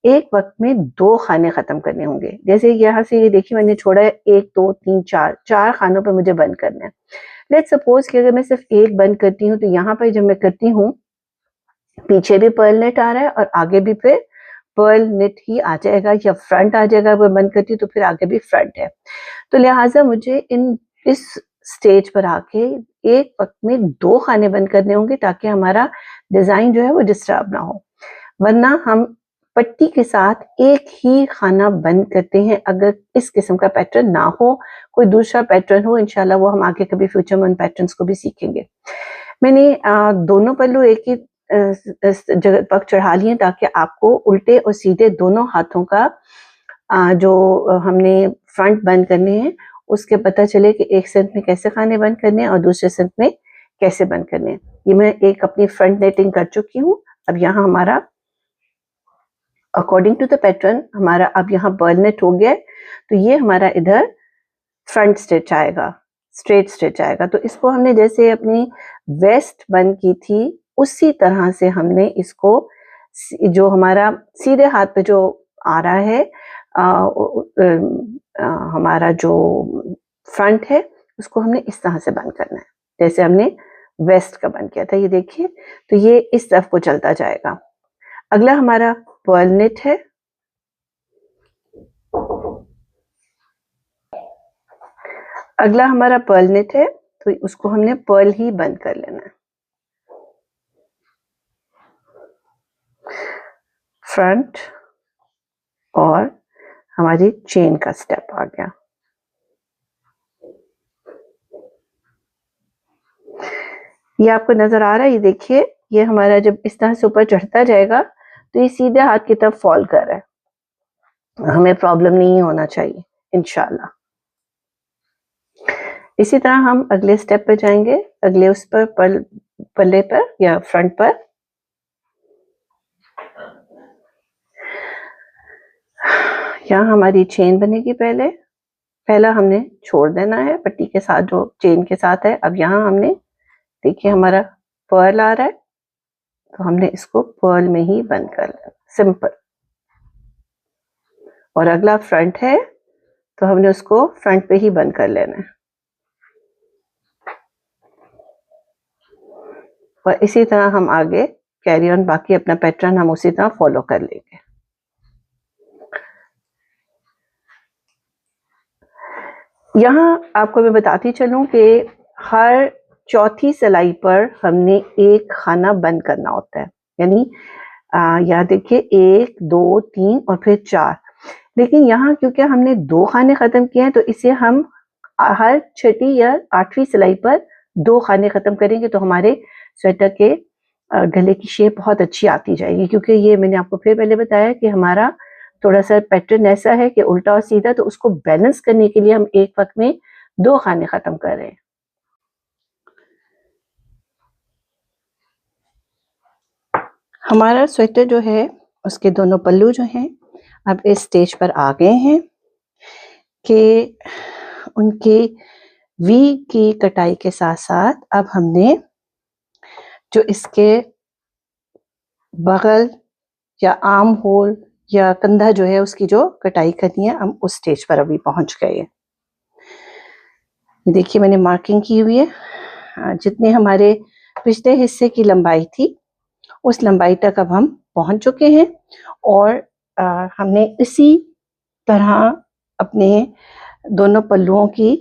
एक वक्त में 2 खाने खत्म करने होंगे। जैसे यहाँ से ये देखिए मैंने छोड़ा है 1 2 3 4 खानों पे मुझे बंद करना है। लेट्स सपोज कि अगर मैं सिर्फ एक बंद करती हूँ, तो यहाँ पर जब मैं करती हूँ पीछे भी पर्ल नेट आ रहा है और आगे भी फिर पर्ल नेट ही आ जाएगा, या फ्रंट आ जाएगा। अगर बंद करती हूँ तो फिर आगे भी फ्रंट है। तो लिहाजा मुझे इस स्टेज पर आके एक वक्त में 2 खाने बंद करने होंगे, ताकि हमारा डिजाइन जो है वो डिस्टर्ब ना हो। वरना हम पट्टी के साथ एक ही खाना बंद करते हैं। अगर इस किस्म का पैटर्न ना हो, कोई दूसरा पैटर्न हो, इंशाल्लाह वो हम आगे कभी फ्यूचर में उन पैटर्न्स को भी सीखेंगे। मैंने दोनों पल्लू एक ही जगह पर चढ़ा लिए, ताकि आपको उल्टे और सीधे दोनों हाथों का जो हमने फ्रंट बंद करने हैं उसके पता चले कि एक सेंट में कैसे खाने बंद करने हैं और दूसरे सेंट में कैसे बंद करने हैं। ये मैं एक अपनी फ्रंट नेटिंग कर चुकी हूँ। अब यहाँ हमारा अकॉर्डिंग टू द पैटर्न हमारा अब यहाँ पर्ल नेट हो गया है, तो ये हमारा इधर फ्रंट स्टिच आएगा, स्ट्रेट स्टिच आएगा। तो इसको हमने जैसे अपनी वेस्ट बंद की थी उसी तरह से हमने इसको, जो हमारा सीधे हाथ पे जो आ रहा है हमारा जो फ्रंट है, उसको हमने इस तरह से बंद करना है जैसे हमने वेस्ट का बंद किया था। ये देखिए, तो ये इस तरफ को चलता जाएगा। अगला हमारा पर्ल नेट है। अगला हमारा पर्ल नेट है, तो उसको हमने पर्ल ही बंद कर लेना है। फ्रंट और हमारी चेन का स्टेप आ गया। ये आपको नजर आ रहा है, ये देखिए, ये हमारा जब इस तरह से ऊपर चढ़ता जाएगा तो ये सीधे हाथ की तरफ फॉल कर रहा है। हमें प्रॉब्लम नहीं होना चाहिए इंशाल्लाह। इसी तरह हम अगले स्टेप पे जाएंगे, अगले उस पर पल्ले पर या फ्रंट पर। यहाँ हमारी चेन बनेगी। पहला हमने छोड़ देना है पट्टी के साथ जो चेन के साथ है। अब यहाँ हमने देखिए हमारा पर्ल आ रहा है, तो हमने इसको पर्ल में ही बंद कर लेना, सिंपल। और अगला फ्रंट है, तो हमने उसको फ्रंट पे ही बंद कर लेना है। और इसी तरह हम आगे कैरी ऑन, बाकी अपना पैटर्न हम उसी तरह फॉलो कर लेंगे। यहाँ आपको मैं बताती चलूं कि हर चौथी सिलाई पर हमने एक खाना बंद करना होता है, यानी यहाँ देखिए 1 2 3 और फिर 4। लेकिन यहाँ क्योंकि हमने 2 खाने खत्म किए हैं, तो इसे हम हर छठी या 8वीं सिलाई पर 2 खाने खत्म करेंगे, तो हमारे स्वेटर के गले की शेप बहुत अच्छी आती जाएगी। क्योंकि ये मैंने आपको फिर पहले बताया कि हमारा थोड़ा सा पैटर्न ऐसा है कि उल्टा और सीधा, तो उसको बैलेंस करने के लिए हम एक वक्त में 2 खाने खत्म कर रहे हैं। हमारा स्वेटर जो है उसके दोनों पल्लू जो हैं अब इस स्टेज पर आ गए हैं कि उनके वी की कटाई के साथ साथ अब हमने जो इसके बगल या आर्म होल या कंधा जो है उसकी जो कटाई करनी है, हम उस स्टेज पर अभी पहुंच गए हैं। देखिए मैंने मार्किंग की हुई है। जितने हमारे पिछले हिस्से की लंबाई थी उस लंबाई तक अब हम पहुंच चुके हैं, और हमने इसी तरह अपने दोनों पल्लुओं की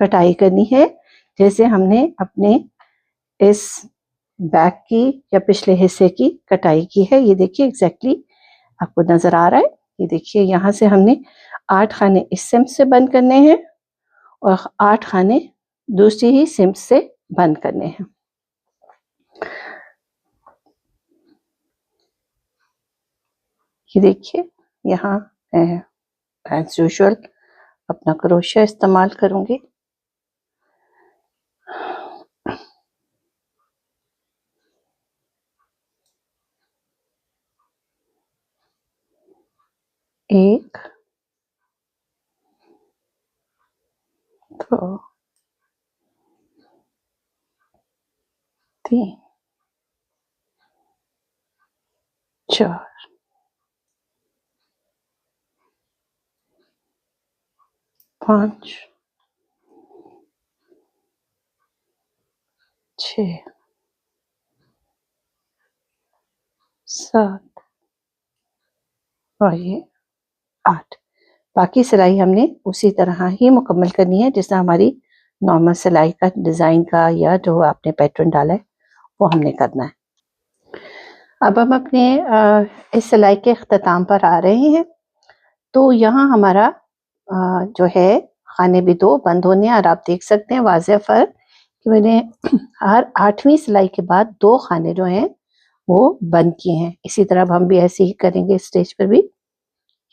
कटाई करनी है जैसे हमने अपने इस बैक की या पिछले हिस्से की कटाई की है। ये देखिए एग्जैक्टली आपको नजर आ रहा है। ये देखिए यहाँ से हमने 8 खाने इस सिम से बंद करने हैं और 8 खाने दूसरी ही सिम से बंद करने हैं। ये देखिए यहाँ एज यूजुअल अपना क्रोशिया इस्तेमाल करूंगी। एक, दो, तीन, चार, पाँच, 6, 7 और ये 8। बाकी सिलाई हमने उसी तरह ही मुकम्मल करनी है जैसा हमारी नॉर्मल सिलाई का डिज़ाइन का या जो आपने पैटर्न डाला है वो हमने करना है। अब हम अपने इस सिलाई के अख्ताम पर आ रहे हैं। तो यहाँ हमारा जो है खाने भी 2 बंद होने हैं और आप देख सकते हैं वाज़ेह फ़र्क कि मैंने हर 8वीं सिलाई के बाद 2 खाने जो हैं वो बंद किए हैं। इसी तरह अब हम भी ऐसे ही करेंगे स्टेज पर भी।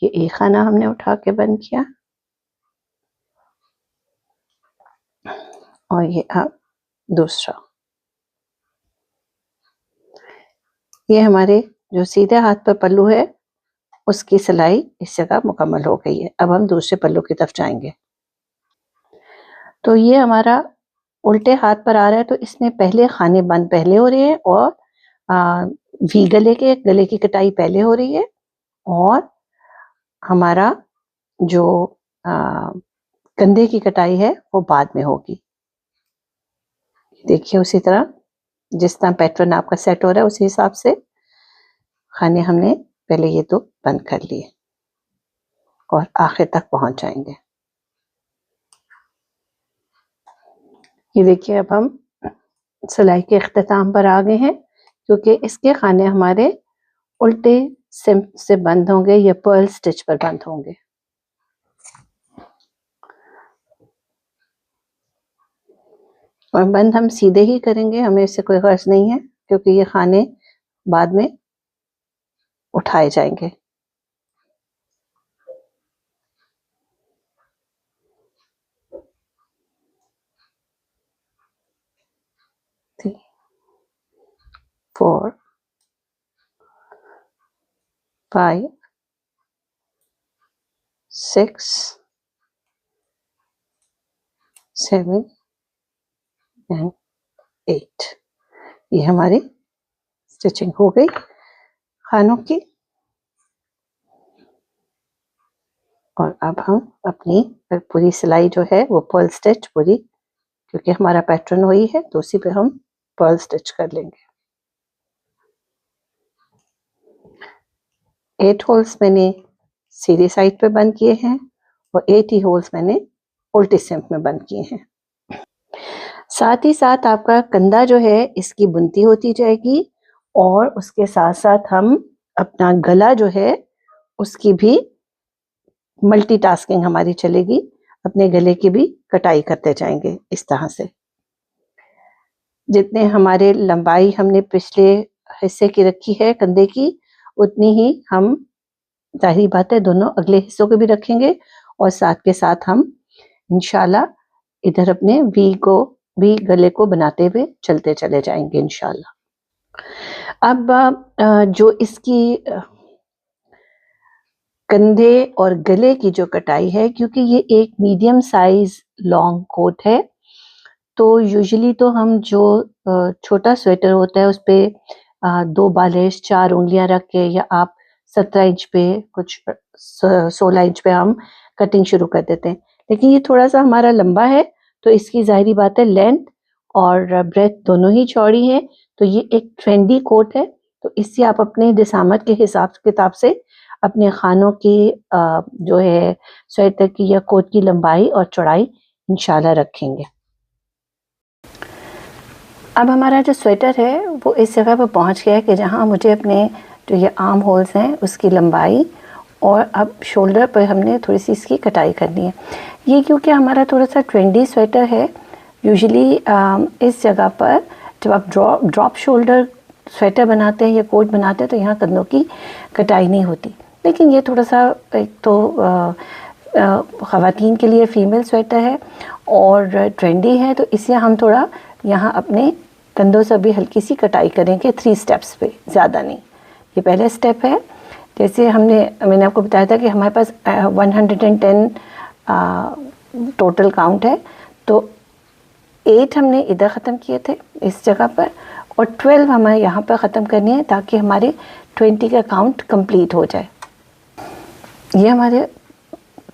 ये एक खाना हमने उठा के बंद किया और ये अब दूसरा। ये हमारे जो सीधे हाथ पर पल्लू है उसकी सिलाई इस जगह मुकम्मल हो गई है। अब हम दूसरे पल्लू की तरफ जाएंगे। तो ये हमारा उल्टे हाथ पर आ रहा है तो इसमें पहले खाने बंद पहले हो रहे हैं और वी गले की कटाई पहले हो रही है और हमारा जो कंधे की कटाई है वो बाद में होगी। देखिए उसी तरह जिस तरह पैटर्न आपका सेट हो रहा है उसी हिसाब से खाने हमने पहले ये 2 बंद कर लिए और आखिर तक पहुंच जाएंगे। ये देखिए अब हम सिलाई के अख्ताम पर आ गए हैं क्योंकि इसके खाने हमारे उल्टे सिम से बंद होंगे या पर्ल स्टिच पर बंद होंगे। और बंद हम सीधे ही करेंगे, हमें इससे कोई गर्ज नहीं है क्योंकि ये खाने बाद में उठाए जाएंगे। Three, 4, 5, 6, 7 and 8। ये हमारी स्टिचिंग हो गई खानों की। और अब हम अपनी पूरी सिलाई जो है वो पर्ल स्टिच पूरी, क्योंकि हमारा पैटर्न वही है तो उसी पे हम पर्ल स्टिच कर लेंगे। 8 होल्स मैंने सीधी साइड पे बंद किए हैं और 8 ही होल्स मैंने उल्टी सिम्प में बंद किए हैं। साथ ही साथ आपका कंधा जो है इसकी बुनती होती जाएगी और उसके साथ साथ हम अपना गला जो है उसकी भी मल्टीटास्किंग हमारी चलेगी, अपने गले की भी कटाई करते जाएंगे इस तरह से। जितने हमारे लंबाई हमने पिछले हिस्से की रखी है कंधे की उतनी ही हम जाहिर बात है दोनों अगले हिस्सों को भी रखेंगे और साथ के साथ हम इंशाल्लाह इधर अपने वी गले को बनाते हुए चलते चले जाएंगे इंशाल्लाह। अब जो इसकी कंधे और गले की जो कटाई है, क्योंकि ये एक मीडियम साइज लॉन्ग कोट है तो यूजुअली तो हम जो छोटा स्वेटर होता है उस पे 2 बालेश 4 उंगलियां रख के या आप 17 इंच पे कुछ 16 इंच पे हम कटिंग शुरू कर देते हैं। लेकिन ये थोड़ा सा हमारा लंबा है तो इसकी जाहिर बात है लेंथ और ब्रेथ दोनों ही चौड़ी है तो ये एक ट्रेंडी कोट है। तो इससे आप अपने दिसामत के हिसाब किताब से अपने खानों की जो है स्वेटर की या कोट की लंबाई और चौड़ाई इंशाल्लाह रखेंगे। अब हमारा जो स्वेटर है वो इस जगह पर पहुंच गया है कि जहां मुझे अपने जो ये आर्म होल्स हैं उसकी लंबाई और अब शोल्डर पर हमने थोड़ी सी इसकी कटाई करनी है। ये क्योंकि हमारा थोड़ा सा ट्रेंडी स्वेटर है, यूजुअली इस जगह पर जब आप ड्रॉप शोल्डर स्वेटर बनाते हैं या कोट बनाते हैं तो यहाँ कंधों की कटाई नहीं होती, लेकिन ये थोड़ा सा एक तो ख़वातीन के लिए फ़ीमेल स्वेटर है और ट्रेंडी है, तो इससे हम थोड़ा यहाँ अपने कंधों से भी हल्की सी कटाई करेंगे 3 स्टेप्स पे, ज़्यादा नहीं। ये पहला स्टेप है, जैसे मैंने आपको बताया था कि हमारे पास 110 टोटल काउंट है, तो 8 हमने इधर ख़त्म किए थे इस जगह पर और 12 हमें यहाँ पर ख़त्म करनी है ताकि हमारे 20 का काउंट कंप्लीट हो जाए। ये हमारे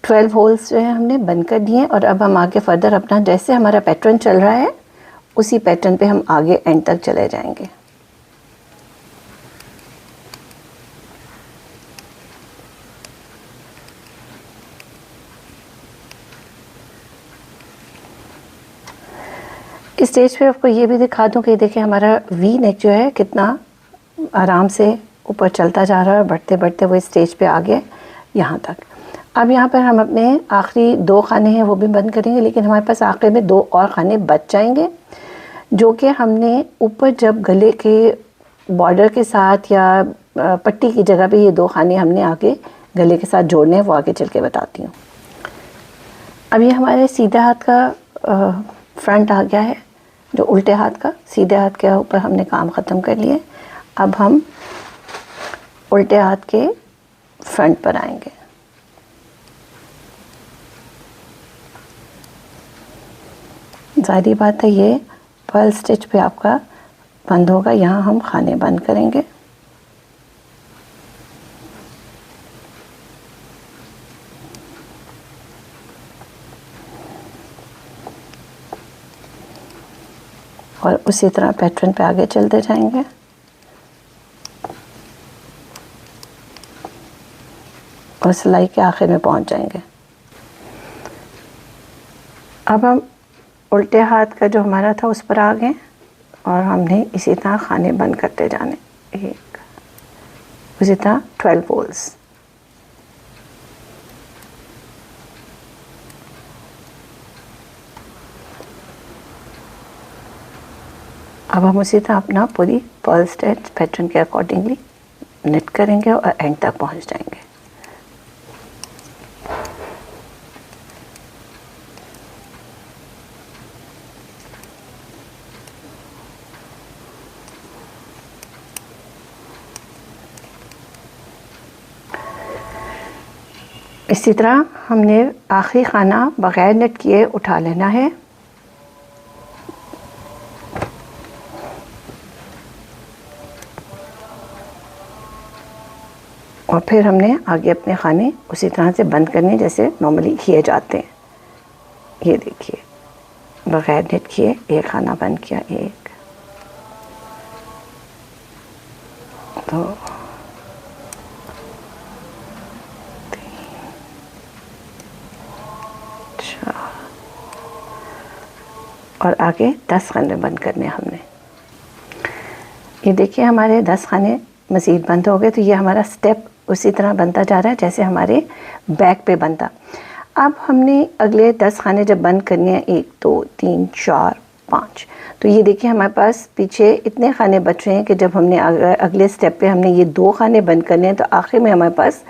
12 होल्स जो है हमने बंद कर दिए और अब हम आगे फर्दर अपना जैसे हमारा पैटर्न चल रहा है उसी पैटर्न पे हम आगे एंड तक चले जाएंगे। इस स्टेज पे आपको ये भी दिखा दूं कि देखिए हमारा वी नेक जो है कितना आराम से ऊपर चलता जा रहा है, बढ़ते बढ़ते वो स्टेज पे आ गए यहाँ तक। अब यहाँ पर हम अपने आखिरी 2 खाने हैं वो भी बंद करेंगे, लेकिन हमारे पास आखिर में 2 और खाने बच जाएंगे जो कि हमने ऊपर जब गले के बॉर्डर के साथ या पट्टी की जगह पे ये 2 खाने हमने आगे गले के साथ जोड़ने हैं, वो आगे चल के बताती हूँ। अब ये हमारे सीधे हाथ का फ्रंट आ गया है, जो उल्टे हाथ का, सीधे हाथ के ऊपर हमने काम ख़त्म कर लिए। अब हम उल्टे हाथ के फ्रंट पर आएंगे। ज़ाहिर बात है ये पर्ल स्टिच पे आपका बंद होगा, यहाँ हम खाने बंद करेंगे। और उसी तरह पैटर्न पे आगे चलते जाएंगे। और सिलाई के आखिर में पहुंच जाएंगे। अब हम उल्टे हाथ का जो हमारा था उस पर आ गए और हमने इसी तरह खाने बंद करते जाने, एक उसी तरह 12 होल्स। अब हम उसी तरह अपना पूरी पर्ल स्टिच पैटर्न के अकॉर्डिंगली निट करेंगे और एंड तक पहुंच जाएंगे। इसी तरह हमने आखिरी खाना बग़ैर नेट किए उठा लेना है। और फिर हमने आगे अपने खाने उसी तरह से बंद करने जैसे नॉर्मली किए जाते हैं। ये देखिए बग़ैर नेट किए एक खाना बंद किया, 1 2 और आगे 10 खाने बंद करने हमने। ये देखिए हमारे 10 खाने मज़ीद बंद हो गए। तो ये हमारा स्टेप उसी तरह बनता जा रहा है जैसे हमारे बैक पे बनता। अब हमने अगले 10 खाने जब बंद करने हैं, 1 2 3 4 5, तो ये देखिए हमारे पास पीछे इतने खाने बच रहे हैं कि जब हमने अगले स्टेप पे हमने ये 2 खाने बंद करने हैं तो आखिर में हमारे पास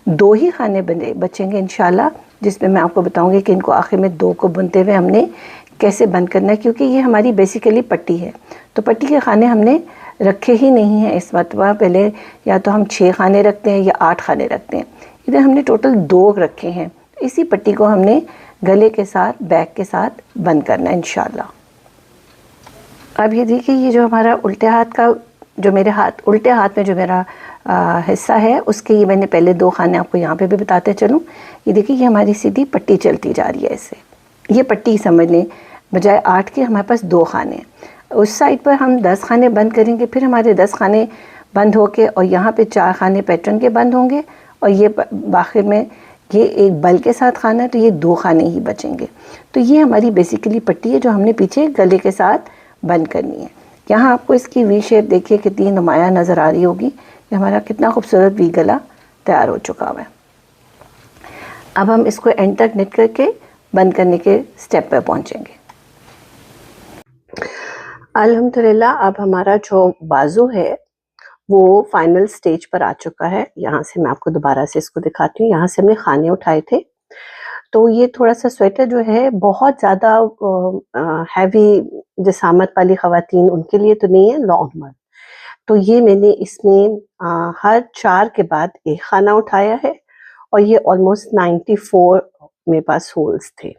2 ही खाने बचेंगे इंशाल्लाह, जिसमें मैं आपको बताऊंगी कि इनको आखिर में 2 को बुनते हुए हमने कैसे बंद करना है, क्योंकि ये हमारी बेसिकली पट्टी है। तो पट्टी के खाने हमने रखे ही नहीं हैं इस मरतबा। पहले या तो हम 6 खाने रखते हैं या 8 खाने रखते हैं, इधर हमने टोटल 2 रखे हैं। इसी पट्टी को हमने गले के साथ बैक के साथ बंद करना है इंशाल्लाह। अब ये देखिए ये जो हमारा उल्टे हाथ का जो उल्टे हाथ में जो मेरा हिस्सा है उसके ये मैंने पहले 2 खाने आपको यहाँ पे भी बताते चलूँ। ये देखिए ये हमारी सीधी पट्टी चलती जा रही है, इससे ये पट्टी समझ लें, बजाय 8 के हमारे पास 2 खाने। उस साइड पर हम 10 खाने बंद करेंगे, फिर हमारे 10 खाने बंद होके और यहाँ पे 4 खाने पैटर्न के बंद होंगे और ये आखिर में ये एक बल के साथ खाना है, तो ये 2 खाने ही बचेंगे। तो ये हमारी बेसिकली पट्टी है जो हमने पीछे गले के साथ बंद करनी है। यहाँ आपको इसकी वी शेप देखिए कितनी नुमाया नज़र आ रही होगी कि हमारा कितना खूबसूरत वी गला तैयार हो चुका हुआ है। अब हम इसको एंड तक निट करके बंद करने के स्टेप पर पहुँचेंगे। अल्हम्दुलिल्लाह अब हमारा जो बाजू है वो फाइनल स्टेज पर आ चुका है। यहाँ से मैं आपको दोबारा से इसको दिखाती हूँ। यहाँ से हमने खाने उठाए थे, तो ये थोड़ा सा स्वेटर जो है बहुत ज़्यादा हैवी जिसामत वाली ख़वातीन उनके लिए तो नहीं है, नॉर्मल। तो ये मैंने इसमें हर 4 के बाद एक खाना उठाया है और ये ऑलमोस्ट 94 मेरे पास होल्स थे।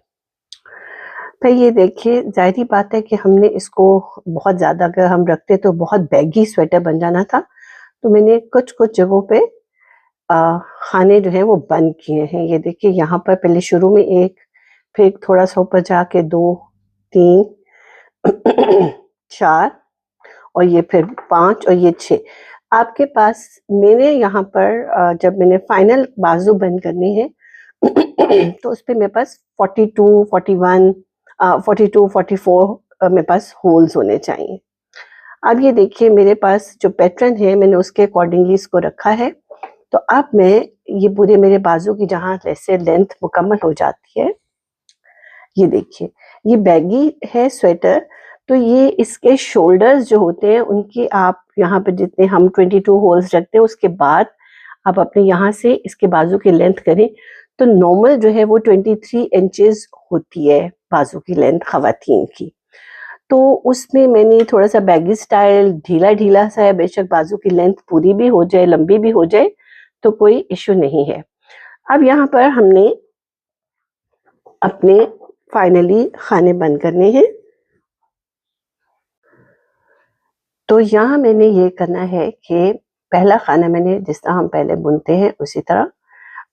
तो ये देखिए ज़ाहिर बात है कि हमने इसको बहुत ज़्यादा अगर हम रखते तो बहुत बैगी स्वेटर बन जाना था। तो मैंने कुछ जगहों पे खाने जो हैं वो बंद किए हैं। ये देखिए यहाँ पर पहले शुरू में 1, फिर थोड़ा सा ऊपर जाके 2, 3 4 और ये फिर 5 और ये 6। आपके पास मैंने यहाँ पर जब मैंने फाइनल बाजू बंद करनी है तो उस पे मेरे पास 42, 41, 42, 44 मेरे पास होल्स होने चाहिए। अब ये देखिए मेरे पास जो पैटर्न है मैंने उसके अकॉर्डिंगली इसको रखा है। तो अब मैं ये पूरे मेरे बाजू की जहाँ ऐसे लेंथ मुकम्मल हो जाती है, ये देखिए ये बैगी है स्वेटर। तो ये इसके शोल्डर्स जो होते हैं उनकी आप यहाँ पे जितने हम 22 होल्स रखते हैं उसके बाद आप अपने यहाँ से इसके बाजू की लेंथ करें तो नॉर्मल जो है वो 23 इंचेस होती है बाजू की लेंथ खवातीन की। तो उसमें मैंने थोड़ा सा बैगी स्टाइल ढीला ढीला सा है, बेशक बाजू की लेंथ पूरी भी हो जाए लंबी भी हो जाए तो कोई इशू नहीं है। अब यहाँ पर हमने अपने फाइनली खाने बंद करने हैं। तो यहाँ मैंने ये करना है कि पहला खाना मैंने जिस तरह हम पहले बुनते हैं उसी तरह।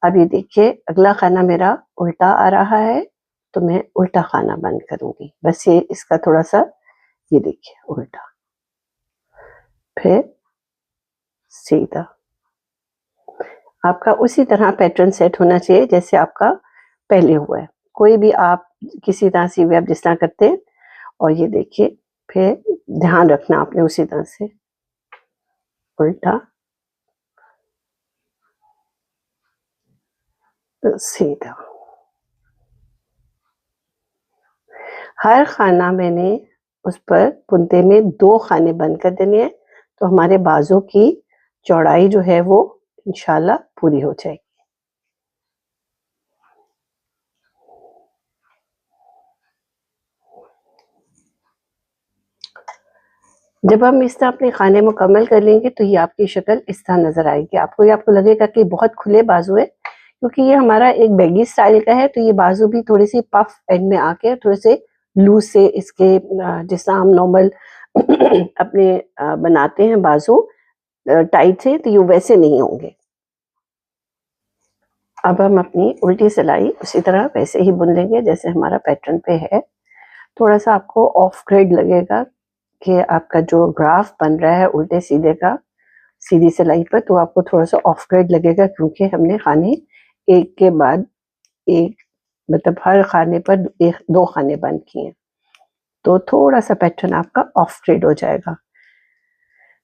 अब ये देखिए अगला खाना मेरा उल्टा आ रहा है तो मैं उल्टा खाना बंद करूंगी। बस ये इसका थोड़ा सा ये देखिए उल्टा, फिर सीधा। आपका उसी तरह पैटर्न सेट होना चाहिए जैसे आपका पहले हुआ है। कोई भी आप किसी तरह से भी आप जिस तरह करते हैं और ये देखिए फिर ध्यान रखना आपने उसी तरह से उल्टा सीधा। हर खाना मैंने उस पर बुनते में 2 खाने बंद कर देने हैं तो हमारे बाजू की चौड़ाई जो है वो इंशाल्लाह पूरी हो जाएगी। जब हम इस तरह अपने खाने मुकम्मल कर लेंगे तो ये आपकी शक्ल इस तरह नजर आएगी। आपको लगेगा कि बहुत खुले बाजू है क्योंकि ये हमारा एक बैगी स्टाइल का है। तो ये बाजू भी थोड़ी सी पफ एंड में आके थोड़े से लूज से इसके जिस तरह हम नॉर्मल अपने बनाते हैं बाजू टाइट से, तो ये वैसे नहीं होंगे। अब हम अपनी उल्टी सिलाई उसी तरह वैसे ही बुन लेंगे जैसे हमारा पैटर्न पे है। थोड़ा सा आपको ऑफ ग्रेड लगेगा कि आपका जो ग्राफ बन रहा है उल्टे सीधे का सीधी सिलाई पर, तो आपको थोड़ा सा ऑफ ग्रेड लगेगा क्योंकि हमने खाने एक के बाद एक मतलब हर खाने पर 1-2 खाने बंद किए, तो थोड़ा सा पैटर्न आपका ऑफ ग्रेड हो जाएगा।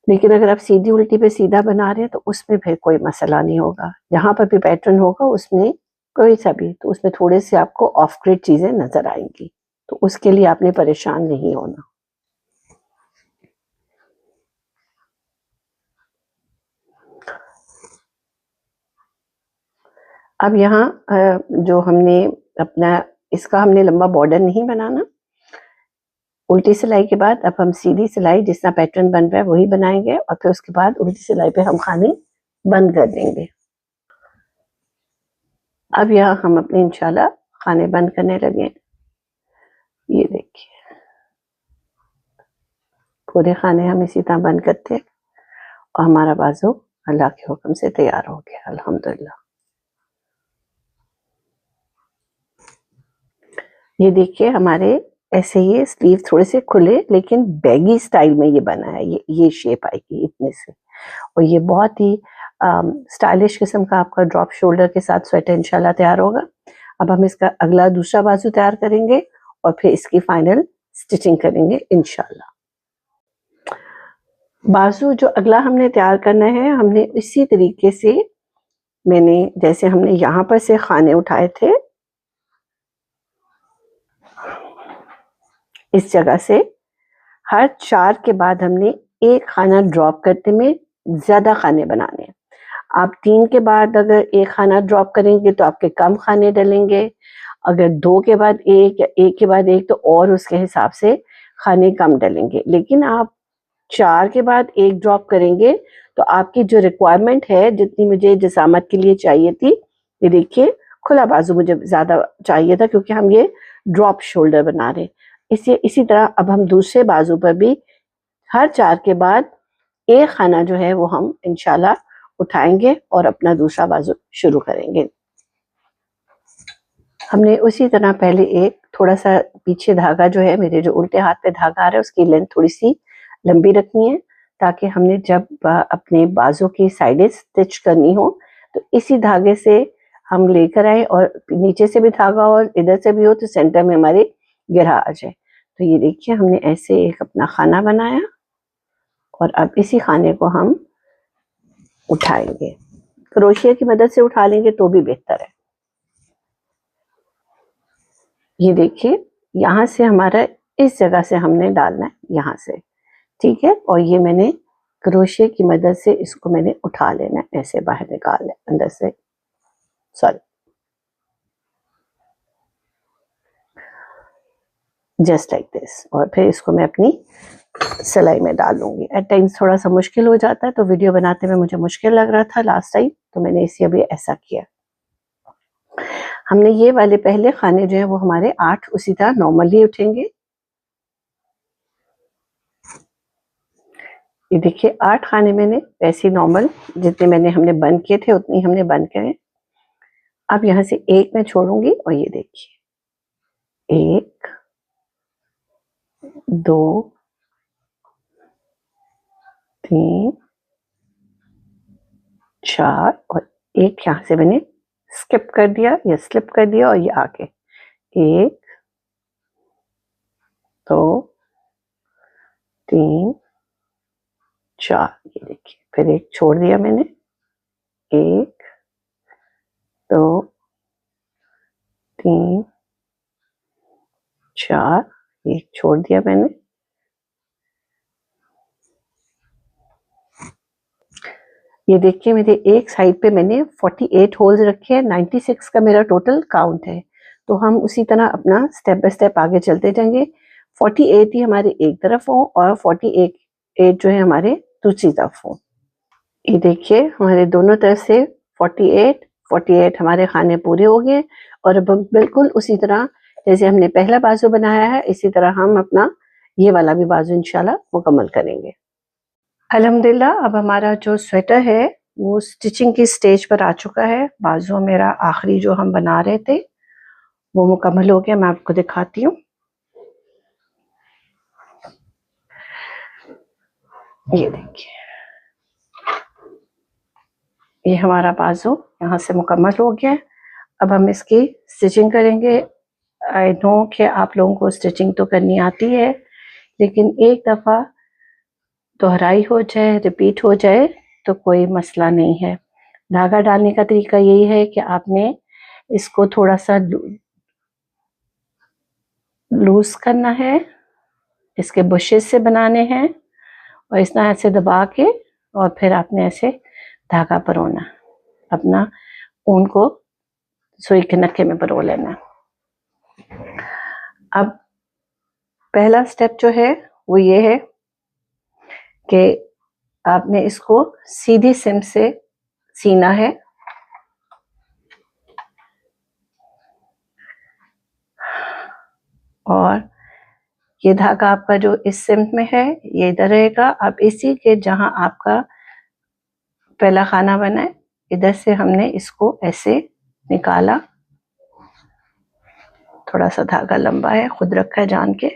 लेकिन अगर आप सीधी उल्टी पे सीधा बना रहे हैं तो उसमें फिर कोई मसला नहीं होगा। जहां पर भी पैटर्न होगा उसमें कोई सा भी तो उसमें थोड़े से आपको ऑफ ग्रेड चीजें नजर आएंगी, तो उसके लिए आपने परेशान नहीं होना। अब यहाँ जो हमने अपना इसका हमने लंबा बॉर्डर नहीं बनाना। उल्टी सिलाई के बाद अब हम सीधी सिलाई जिस तरह पैटर्न बन रहा है वही बनाएंगे और फिर उसके बाद उल्टी सिलाई पे हम खाने बंद कर देंगे। अब यहाँ हम अपने इंशाल्लाह खाने बंद करने लगे। ये देखिए पूरे खाने हम इसी तरह बंद करते हैं और हमारा बाजू अल्लाह के हुक्म से तैयार हो गया अल्हम्दुलिल्लाह। ये देखिए हमारे ऐसे ये स्लीव थोड़े से खुले लेकिन बैगी स्टाइल में ये बना है। ये शेप आएगी इतने से और ये बहुत ही स्टाइलिश किस्म का आपका ड्रॉप शोल्डर के साथ स्वेटर इंशाल्लाह तैयार होगा। अब हम इसका अगला दूसरा बाजू तैयार करेंगे और फिर इसकी फाइनल स्टिचिंग करेंगे इंशाल्लाह। बाजू जो अगला हमने तैयार करना है, हमने इसी तरीके से मैंने जैसे हमने यहाँ पर से खाने उठाए थे, इस जगह से हर 4 के बाद हमने एक खाना ड्रॉप करते में ज्यादा खाने बनाने हैं। आप 3 के बाद अगर एक खाना ड्रॉप करेंगे तो आपके कम खाने डलेंगे, अगर 2 के बाद एक या 1 के बाद एक तो और उसके हिसाब से खाने कम डलेंगे। लेकिन आप 4 के बाद एक ड्रॉप करेंगे तो आपकी जो रिक्वायरमेंट है, जितनी मुझे जिसामत के लिए चाहिए थी, ये देखिए खुला बाजू मुझे ज्यादा चाहिए था क्योंकि हम ये ड्रॉप शोल्डर बना रहे हैं। इसी तरह अब हम दूसरे बाजू पर भी हर 4 के बाद एक खाना जो है वो हम इंशाल्लाह उठाएंगे और अपना दूसरा बाजू शुरू करेंगे। हमने उसी तरह पहले एक थोड़ा सा पीछे धागा जो है, मेरे जो उल्टे हाथ पे धागा आ रहा है उसकी लेंथ थोड़ी सी लंबी रखनी है, ताकि हमने जब अपने बाजू की साइडें स्टिच करनी हो तो इसी धागे से हम लेकर आए और नीचे से भी धागा और इधर से भी हो तो सेंटर में हमारे गिरा आ जाए। तो ये देखिए हमने ऐसे एक अपना खाना बनाया और अब इसी खाने को हम उठाएंगे। क्रोशिया की मदद से उठा लेंगे तो भी बेहतर है। ये देखिए यहाँ से हमारा इस जगह से हमने डालना है, यहाँ से, ठीक है। और ये मैंने क्रोशिया की मदद से इसको मैंने उठा लेना है, ऐसे बाहर निकाल लें अंदर से, सॉरी, जस्ट लाइक दिस। और फिर इसको मैं अपनी सिलाई में डाल लूंगी। एट टाइम्स थोड़ा सा मुश्किल हो जाता है, तो वीडियो बनाते में मुझे मुश्किल लग रहा था लास्ट टाइम, तो मैंने इसी अभी ऐसा किया। हमने ये वाले पहले खाने जो है वो हमारे 8 उसी तरह नॉर्मली उठेंगे। ये देखिए 8 खाने मैंने वैसे नॉर्मल जितने हमने बंद किए थे उतनी हमने बंद करे। अब यहाँ से एक मैं छोड़ूंगी और ये देखिए 1 2 3 4 और एक यहाँ से मैंने स्किप कर दिया या स्लिप कर दिया और ये आके 1 2 3 4, ये देखिए फिर एक छोड़ दिया मैंने, 1 2 3 4, एक छोड़ दिया मैंने, ये देखिए मेरे एक साइड पे मैंने 48 होल्स रखे हैं, 96 का मेरा टोटल काउंट है। तो हम उसी तरह अपना स्टेप बाय स्टेप आगे चलते जाएंगे। 48 ही हमारे एक तरफ हो और 48 जो है हमारे दूसरी तरफ हो। ये देखिए हमारे दोनों तरफ से 48 हमारे खाने पूरे हो गए। और अब हम बिल्कुल उसी तरह जैसे हमने पहला बाजू बनाया है, इसी तरह हम अपना ये वाला भी बाजू इंशाल्लाह मुकम्मल करेंगे। अल्हम्दुलिल्लाह अब हमारा जो स्वेटर है वो स्टिचिंग की स्टेज पर आ चुका है। बाजू मेरा आखिरी जो हम बना रहे थे वो मुकम्मल हो गया। मैं आपको दिखाती हूँ, ये देखिए ये हमारा बाजू यहाँ से मुकम्मल हो गया। अब हम इसकी स्टिचिंग करेंगे। आई नो कि आप लोगों को स्टिचिंग तो करनी आती है, लेकिन एक दफ़ा दोहराई हो जाए, रिपीट हो जाए तो कोई मसला नहीं है। धागा डालने का तरीका यही है कि आपने इसको थोड़ा सा लूज करना है, इसके बुशेस से बनाने हैं और इस तरह ऐसे दबा के और फिर आपने ऐसे धागा परोना, अपना ऊन को सुई के नक्के में परो लेना। अब पहला स्टेप जो है वो ये है कि आपने इसको सीधी सिम से सीना है। और ये धागा आपका जो इस सिम में है ये इधर रहेगा। अब इसी के जहां आपका पहला खाना बना है इधर से हमने इसको ऐसे निकाला। थोड़ा सा धागा लंबा है, खुद रखा है जान के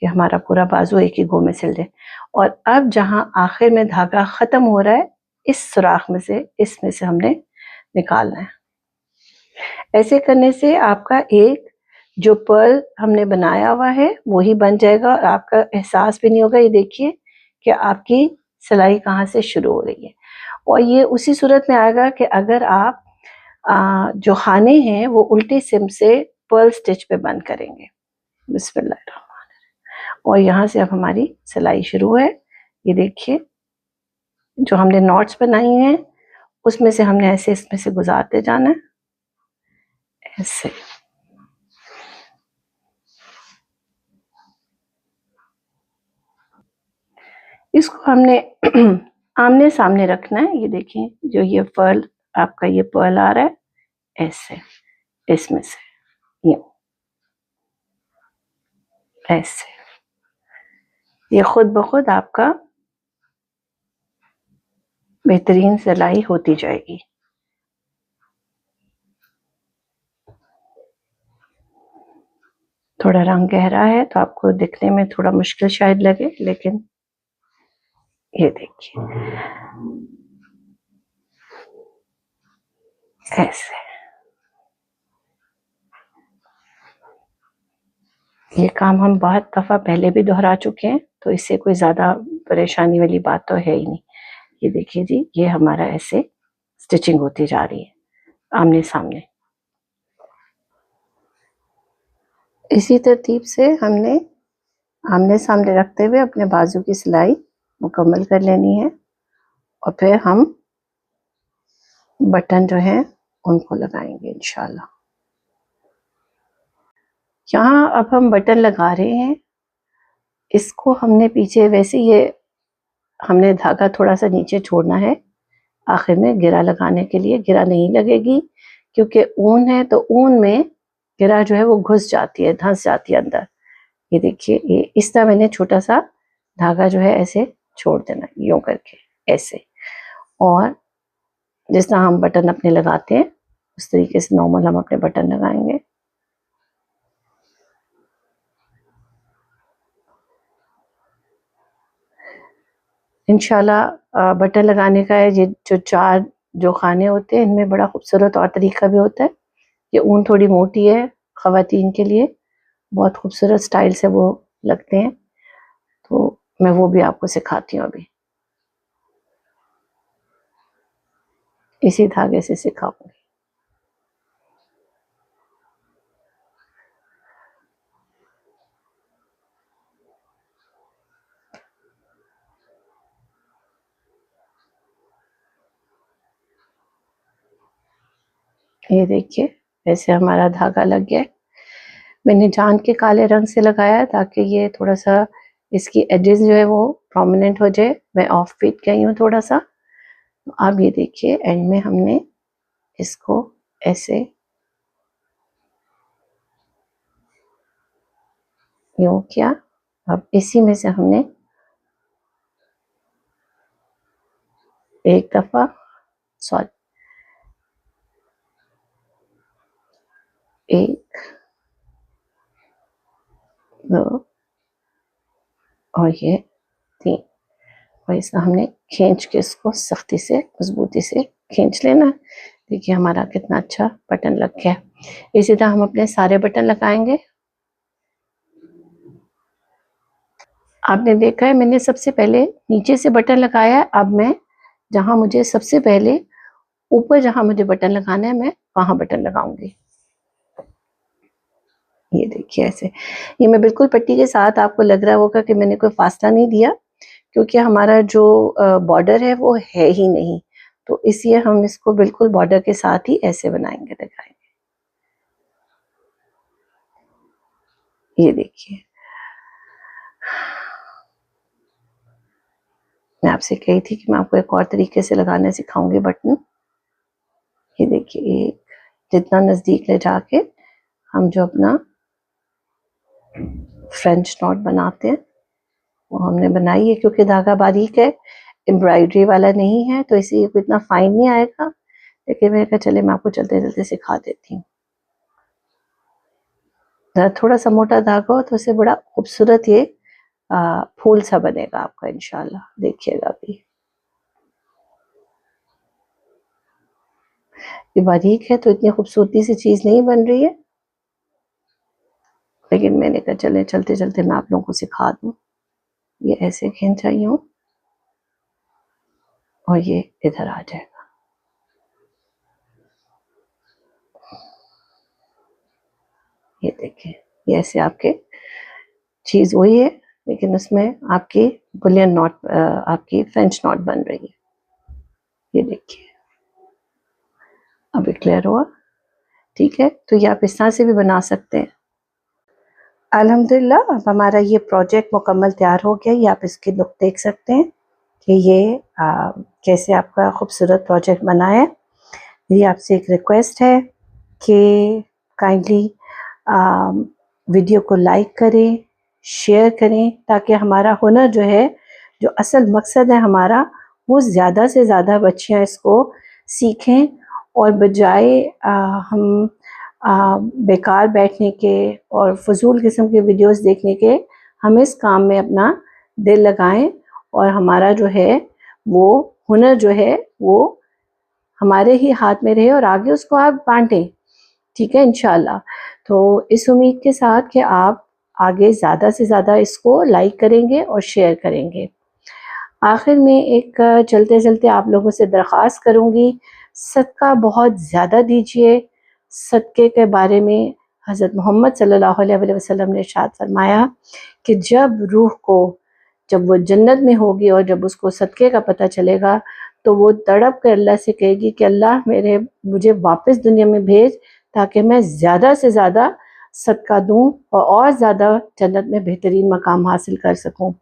कि हमारा पूरा बाजू एक ही गो में सिल जाए। और अब जहां आखिर में धागा खत्म हो रहा है इस सुराख में से, इसमें से हमने निकालना है। ऐसे करने से आपका एक जो पर्ल हमने बनाया हुआ है वही बन जाएगा और आपका एहसास भी नहीं होगा। ये देखिए कि आपकी सिलाई कहाँ से शुरू हो रही है। और ये उसी सूरत में आएगा कि अगर आप जो खाने हैं वो उल्टे सिम से पर्ल स्टिच पे बंद करेंगे। बिस्मिल्लाह। और यहाँ से अब हमारी सिलाई शुरू है। ये देखिए जो हमने नॉट्स बनाई हैं उसमें से हमने ऐसे इसमें से गुजारते जाना है, ऐसे। इसको हमने आमने सामने रखना है। ये देखिए जो ये पर्ल आपका ये पर्ल आ रहा है ऐसे, इसमें से यूं ऐसे, ये खुद ब खुद आपका बेहतरीन सिलाई होती जाएगी। थोड़ा रंग गहरा है तो आपको दिखने में थोड़ा मुश्किल शायद लगे, लेकिन ये देखिए ऐसे। ये काम हम बहुत दफ़ा पहले भी दोहरा चुके हैं, तो इससे कोई ज़्यादा परेशानी वाली बात तो है ही नहीं। ये देखिए जी, ये हमारा ऐसे स्टिचिंग होती जा रही है आमने सामने। इसी तरतीब से हमने आमने सामने रखते हुए अपने बाजू की सिलाई मुकम्मल कर लेनी है और फिर हम बटन जो हैं उनको लगाएंगे इंशाल्लाह। यहाँ अब हम बटन लगा रहे हैं। इसको हमने पीछे वैसे ये हमने धागा थोड़ा सा नीचे छोड़ना है आखिर में गिरा लगाने के लिए। गिरा नहीं लगेगी क्योंकि ऊन है, तो ऊन में गिरा जो है वो घुस जाती है, धंस जाती है अंदर। ये देखिए ये इस तरह मैंने छोटा सा धागा जो है ऐसे छोड़ देना यूं करके ऐसे। और जिस तरह हम बटन अपने लगाते हैं उस तरीके से नॉर्मल हम अपने बटन लगाएंगे। इंशाल्लाह बटन लगाने का है जो चार जो खाने होते हैं इनमें बड़ा खूबसूरत और तरीका भी होता है। ये ऊन थोड़ी मोटी है ख़वातीन के लिए, बहुत खूबसूरत स्टाइल से वो लगते हैं, तो मैं वो भी आपको सिखाती हूँ अभी। इसी धागे से सिखाऊंगी। ये देखिए ऐसे हमारा धागा लग गया है। मैंने जान के काले रंग से लगाया है ताकि ये थोड़ा सा इसकी एजेस जो है वो प्रोमिनेंट हो जाए। मैं ऑफ बीट गई हूँ थोड़ा सा। तो अब ये देखिए एंड में हमने इसको ऐसे यूं किया। अब इसी में से हमने एक दफा सॉरी एक दो और ये तीन, और इसका हमने खींच के इसको सख्ती से मजबूती से खींच लेना। देखिए हमारा कितना अच्छा बटन लग गया। इसी तरह हम अपने सारे बटन लगाएंगे। आपने देखा है मैंने सबसे पहले नीचे से बटन लगाया है। अब मैं जहां मुझे सबसे पहले ऊपर जहां मुझे बटन लगाना है मैं वहां बटन लगाऊंगी। ये देखिए ऐसे। ये मैं बिल्कुल पट्टी के साथ, आपको लग रहा होगा कि मैंने कोई फासला नहीं दिया क्योंकि हमारा जो बॉर्डर है वो है ही नहीं, तो इसलिए हम इसको बिल्कुल बॉर्डर के साथ ही ऐसे बनाएंगे, दिखाएंगे। ये देखिए मैं आपसे कही थी कि मैं आपको एक और तरीके से लगाना सिखाऊंगी बटन। ये देखिए एक जितना नजदीक ले जाके हम जो अपना फ्रेंच नॉट बनाते हैं वो हमने बनाई है। क्योंकि धागा बारीक है, एम्ब्रॉयडरी वाला नहीं है, तो इसलिए इतना फाइन नहीं आएगा, लेकिन मैंने कहा चले मैं आपको चलते चलते सिखा देती हूँ। थोड़ा सा मोटा धागा हो तो उससे बड़ा खूबसूरत ये फूल सा बनेगा आपका इंशाल्लाह, देखिएगा अभी। ये बारीक है तो इतनी खूबसूरती से चीज नहीं बन रही है, लेकिन मैंने कहा चले चलते चलते मैं आप लोगों को सिखा दूं। ये ऐसे खींचाई हूँ और ये इधर आ जाएगा। ये देखिए, ये ऐसे आपके चीज वही है, लेकिन उसमें आपकी बुलियन नॉट, आपकी फ्रेंच नॉट बन रही है। ये देखिए, अभी क्लियर हुआ? ठीक है, तो ये आप इस तरह से भी बना सकते हैं। अल्हम्दुलिल्लाह, अब हमारा ये प्रोजेक्ट मुकम्मल तैयार हो गया। ये आप इसके लुक देख सकते हैं कि ये कैसे आपका खूबसूरत प्रोजेक्ट बना है। मेरी आपसे एक रिक्वेस्ट है कि काइंडली वीडियो को लाइक करें, शेयर करें, ताकि हमारा हुनर जो है, जो असल मकसद है हमारा, वो ज़्यादा से ज़्यादा बच्चियाँ इसको सीखें, और बजाय हम बेकार बैठने के और फजूल किस्म के वीडियोस देखने के, हम इस काम में अपना दिल लगाएं, और हमारा जो है वो हुनर जो है वो हमारे ही हाथ में रहे, और आगे उसको आप बांटें। ठीक है, इंशाल्लाह। तो इस उम्मीद के साथ कि आप आगे ज़्यादा से ज़्यादा इसको लाइक करेंगे और शेयर करेंगे। आखिर में एक चलते चलते आप लोगों से दरख्वास्त करूँगी, सदका बहुत ज़्यादा दीजिए। सदक़े के बारे में हज़रत मोहम्मद सल्लल्लाहु अलैहि वसल्लम ने इरशाद फरमाया कि जब वो जन्नत में होगी और जब उसको सदक़े का पता चलेगा, तो वो तड़प कर अल्लाह से कहेगी कि अल्लाह मुझे वापस दुनिया में भेज, ताकि मैं ज़्यादा से ज़्यादा सदका दूँ और ज़्यादा जन्नत में बेहतरीन मकाम हासिल कर सकूँ।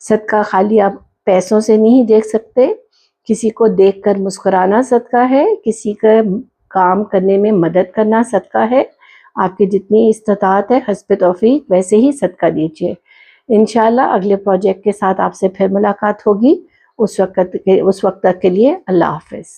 सदका खाली आप पैसों से नहीं देख सकते, किसी को देखकर मुस्कुराना सदका है, किसी का काम करने में मदद करना सदका है। आपकी जितनी इस्तिताअत है हस्ब तौफीक वैसे ही सदका दीजिए। इंशाल्लाह अगले प्रोजेक्ट के साथ आपसे फिर मुलाकात होगी। उस वक्त तक के लिए अल्लाह हाफ़िज़।